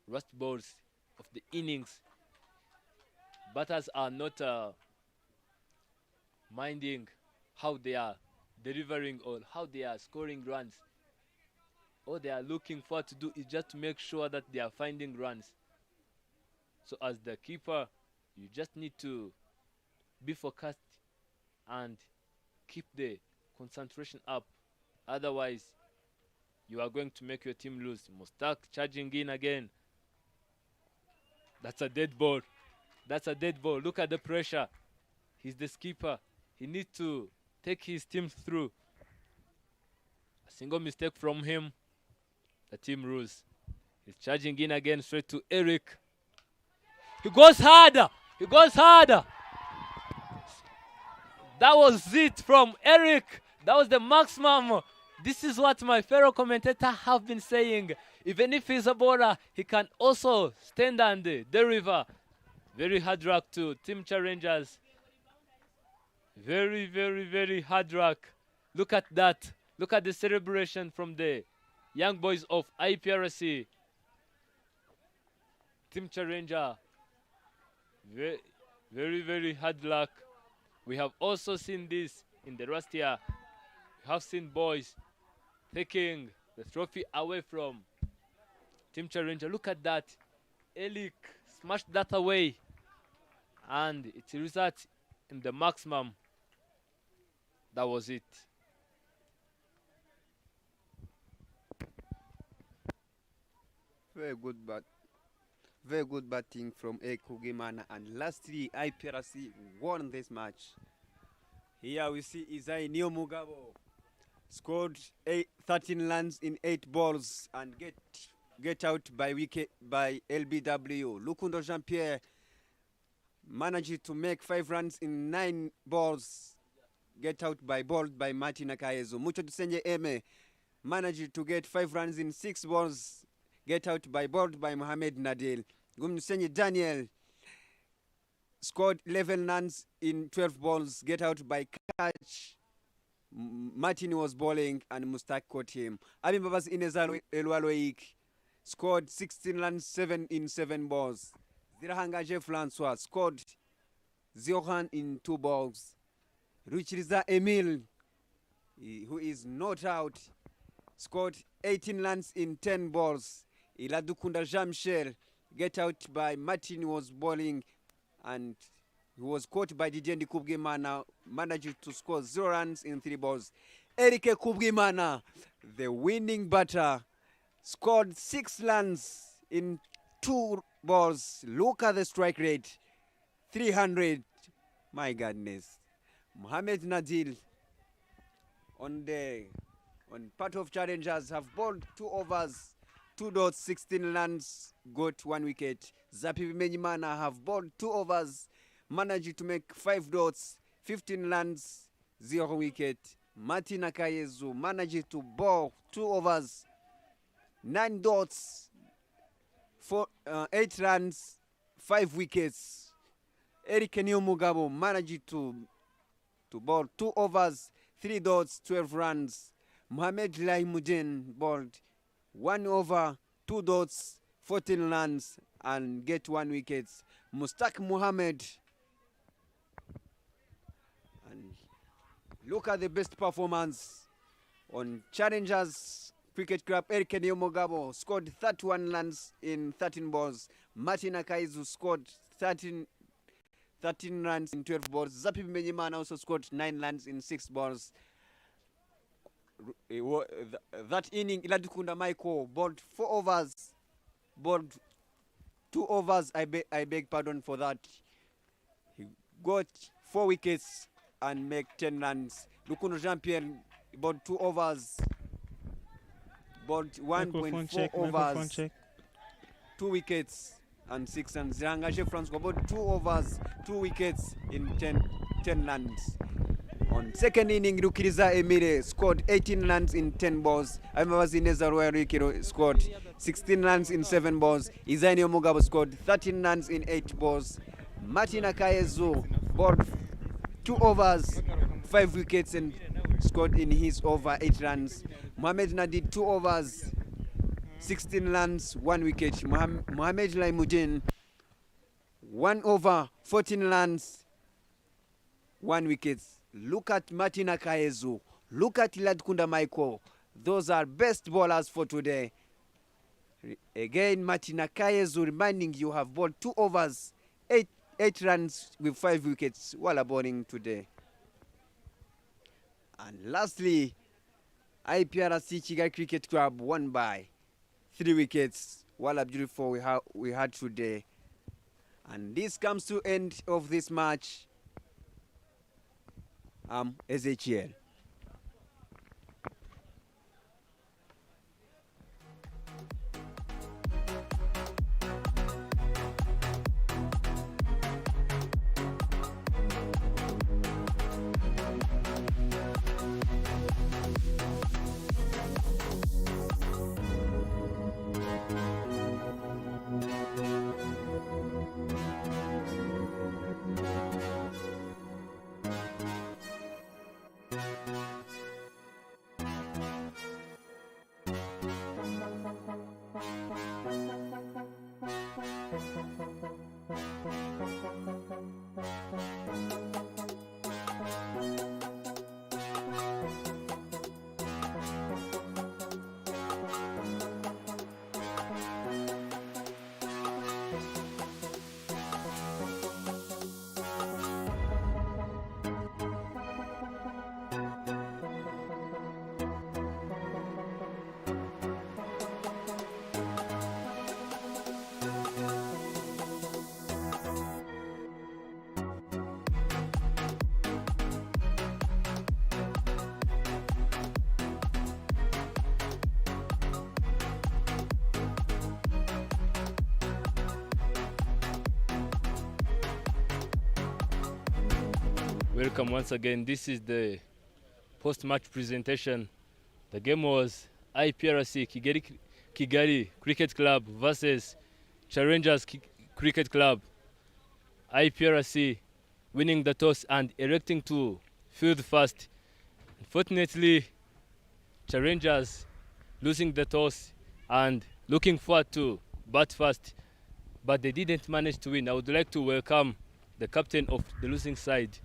rust balls of the innings, batters are not minding how they are delivering or how they are scoring runs. All they are looking for to do is just to make sure that they are finding runs. So as the keeper, you just need to be focused and keep the concentration up. Otherwise, you are going to make your team lose. Mustak charging in again. That's a dead ball. That's a dead ball. Look at the pressure. He's the skipper. He needs to take his team through. A single mistake from him, the team lose. He's charging in again straight to Eric. He goes harder. He goes harder. That was it from Eric. That was the maximum. This is what my fellow commentator have been saying. Even if he's a bowler, he can also stand and deliver. Very hard luck to Team Challengers. Very, very, very hard luck. Look at that. Look at the celebration from the young boys of Iprc. Team Challenger. Very, very, very hard luck. We have also seen this in the last year. We have seen boys taking the trophy away from Team Challenger. Look at that. Elik smashed that away. And it results in the maximum. That was it. Very good batting from Ekugimana, and lastly IPRC won this match. Here we see Isai Niomugabo scored 13 runs in 8 balls and get out by LBW. Lukundo Jean-Pierre managed to make 5 runs in 9 balls, get out by Martin Akayezu. Mucho Tusenje Eme managed to get 5 runs in 6 balls, get out by Mohamed Nadil. Gumnusenye Daniel scored 11 runs in 12 balls, get out by catch. Martin was bowling and Mustak caught him. Abim Babas Inezalo Elwaloik scored 16 runs, 7 in 7 balls. Zirahangaje Francois scored 0 run in 2 balls. Ruchiriza Emil, who is not out, scored 18 runs in 10 balls. Iladukunda Jamshel get out by Martin was bowling and he was caught by Didier Kubgimana, managed to score 0 runs in 3 balls. Erike Kubgimana, the winning batter, scored 6 runs in 2 balls. Look at the strike rate, 300. My goodness. Mohamed Nadil on part of challengers have bowled 2 overs, 2 dots, 16 runs, got 1 wicket. Zapi Menyimana have bowled 2 overs, managed to make 5 dots, 15 runs, 0 wicket. Martin Akayezu managed to bowl 2 overs, 9 dots, 8 runs, 5 wickets. Eric Niomugabo managed to bowl 2 overs, 3 dots, 12 runs. Mohamed Lahimuddin bowled 1 over, 2 dots, 14 runs and get 1 wicket. Mustak Mohammed. And look at the best performance on Challengers Cricket Club. Eric Niomugabo scored 31 runs in 13 balls. Martin Akaizu scored 13 runs in 12 balls. Zapi Menyimana also scored 9 runs in 6 balls. That inning, Iladukunda Michael bowled 4 overs, bowled 2 overs, I beg pardon for that. got 4 wickets and make 10 runs. Lukuno Jean-Pierre, about 2 overs, about 1.4 overs, 2 wickets and 6 runs. Zirangaje Francois, about 2 overs, 2 wickets in 10 runs. On second inning, Rukiriza Emire scored 18 runs in 10 balls. Amawazineza Royal Rikiro scored 16 runs in 7 balls. Izaini Omugabo scored 13 runs in 8 balls. Martin Akayezu bowled 2 overs, 5 wickets and scored in his over 8 runs. Mohamed Nadid 2 overs, 16 runs, 1 wicket. Mohamed Laimuddin 1 over, 14 runs, 1 wicket. Look at Martin Akayezu. Look at Ladkunda Michael. Those are best bowlers for today. Again, Martin Akayezu reminding you have bowled 2 overs, 8 runs with 5 wickets while bowling today. And lastly, Iprc Kigalic Cricket Club won by 3 wickets. What a beautiful we had today. And this comes to end of this match. Ezekiel. Welcome once again. This is the post-match presentation. The game was Iprc Kigali Cricket Club versus Challengers Cricket Club. Iprc winning the toss and electing to field first. Unfortunately, Challengers losing the toss and looking forward to bat first, but they didn't manage to win. I would like to welcome the captain of the losing side,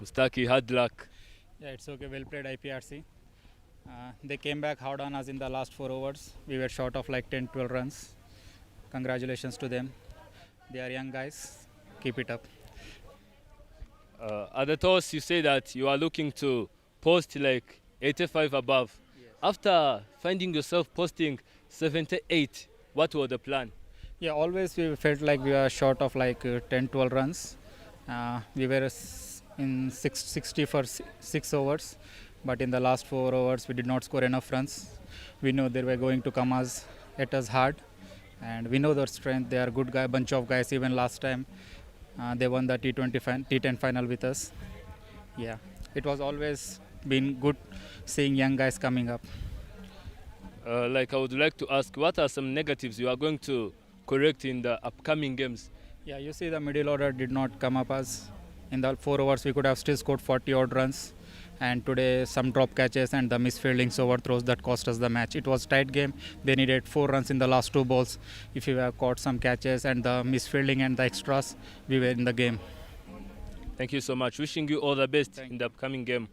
Mustaki. Hard luck. Yeah, it's okay. Well played, IPRC. They came back hard on us in the last 4 overs. We were short of like 10-12 runs. Congratulations to them. They are young guys. Keep it up. At the toss, you say that you are looking to post like 85 above. Yes. After finding yourself posting 78, what was the plan? Yeah, always we felt like we were short of like 10-12 runs. We were in 60 for 6 overs, but in the last 4 overs we did not score enough runs. We know they were going to come at us hard, and we know their strength. They are a good bunch of guys. Even last time they won the T10 final with us. Yeah, it was always been good seeing young guys coming up. Like I would like to ask, what are some negatives you are going to correct in the upcoming games? Yeah, you see the middle order did not come up as in the 4 overs we could have still scored 40 odd runs, and today some drop catches and the misfieldings, overthrows that cost us the match. It was tight game. They needed 4 runs in the last 2 balls. If we have caught some catches and the misfielding and the extras, we were in the game. Thank you so much. Wishing you all the best in the upcoming game.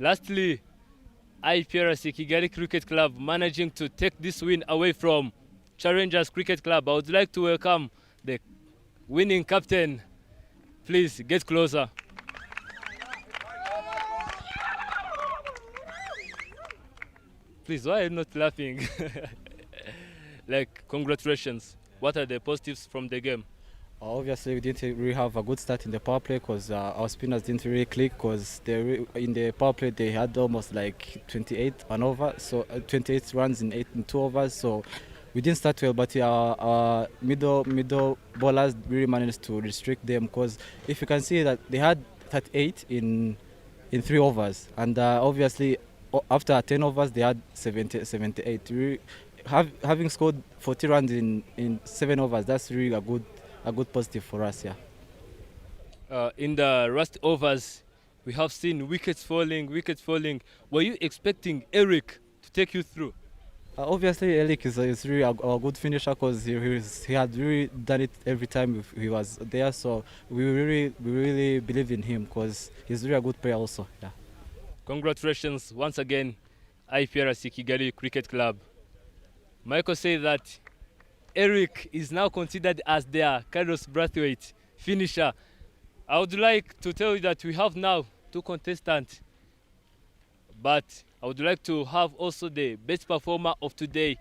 Lastly, Iprc Kigali Cricket Club managing to take this win away from Challengers Cricket Club. I would like to welcome the winning captain. Please get closer. Please, why are you not laughing? like, congratulations. What are the positives from the game? Obviously, we didn't really have a good start in the power play because our spinners didn't really click because in the power play they had almost like 28 and over, so 28 runs in 2 overs. So we didn't start well, but our middle bowlers really managed to restrict them because if you can see that they had 38 in 3 overs, and obviously after 10 overs they had 78. Having scored 40 runs in 7 overs, that's really a good positive for us, yeah. In the rust overs, we have seen wickets falling. Were you expecting Eric to take you through? Obviously, Eric is really a good finisher because he had really done it every time he was there. So we really believe in him because he's really a good player also. Yeah. Congratulations once again, Iprc Kigalic Cricket Club. Michael said that Eric is now considered as their Carlos Brathwaite finisher. I would like to tell you that we have now 2 contestants, but I would like to have also the best performer of today.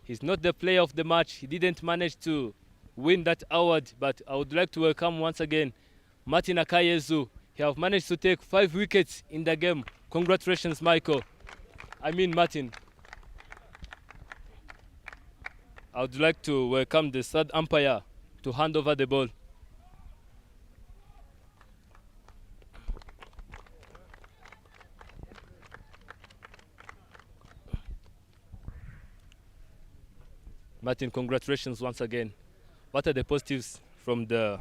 He's not the player of the match. He didn't manage to win that award, but I would like to welcome once again Martin Akayezu. He have managed to take 5 wickets in the game. Congratulations, Michael. I mean, Martin. I would like to welcome the third umpire to hand over the ball. Martin, congratulations once again. What are the positives from the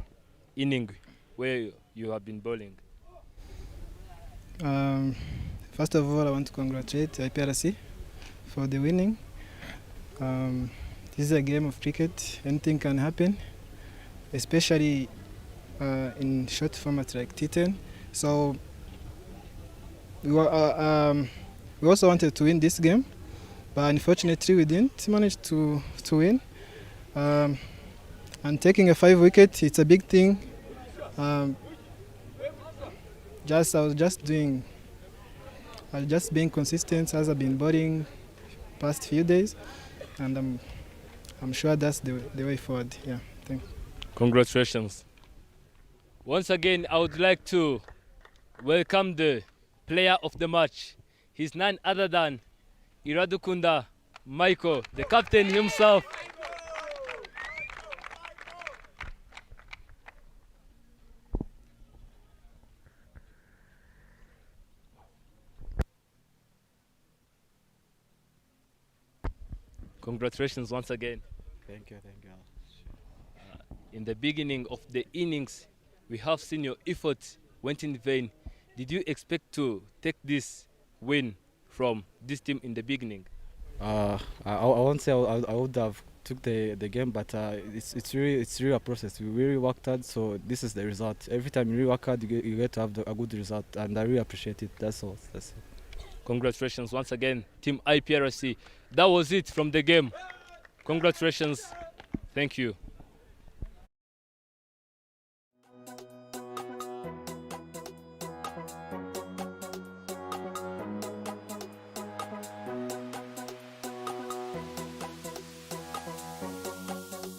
inning where you have been bowling? First of all, I want to congratulate IPRC for the winning. This is a game of cricket. Anything can happen, especially in short formats like T10. So we also wanted to win this game, but unfortunately we didn't manage to win. And taking a 5 wicket, it's a big thing. I was just being consistent as I've been bowling past few days, and I'm sure that's the way forward. Yeah, thank you. Congratulations. Once again, I would like to welcome the player of the match. He's none other than Iradukunda Michael, the captain himself. Congratulations once again. Thank you. In the beginning of the innings, we have seen your efforts went in vain. Did you expect to take this win from this team in the beginning? I won't say I would have took the game, but it's really a process. We really worked hard, so this is the result. Every time you really work hard, you get to have a good result, and I really appreciate it. That's all. That's it. Congratulations once again, Team IPRC. That was it from the game. Congratulations. Thank you.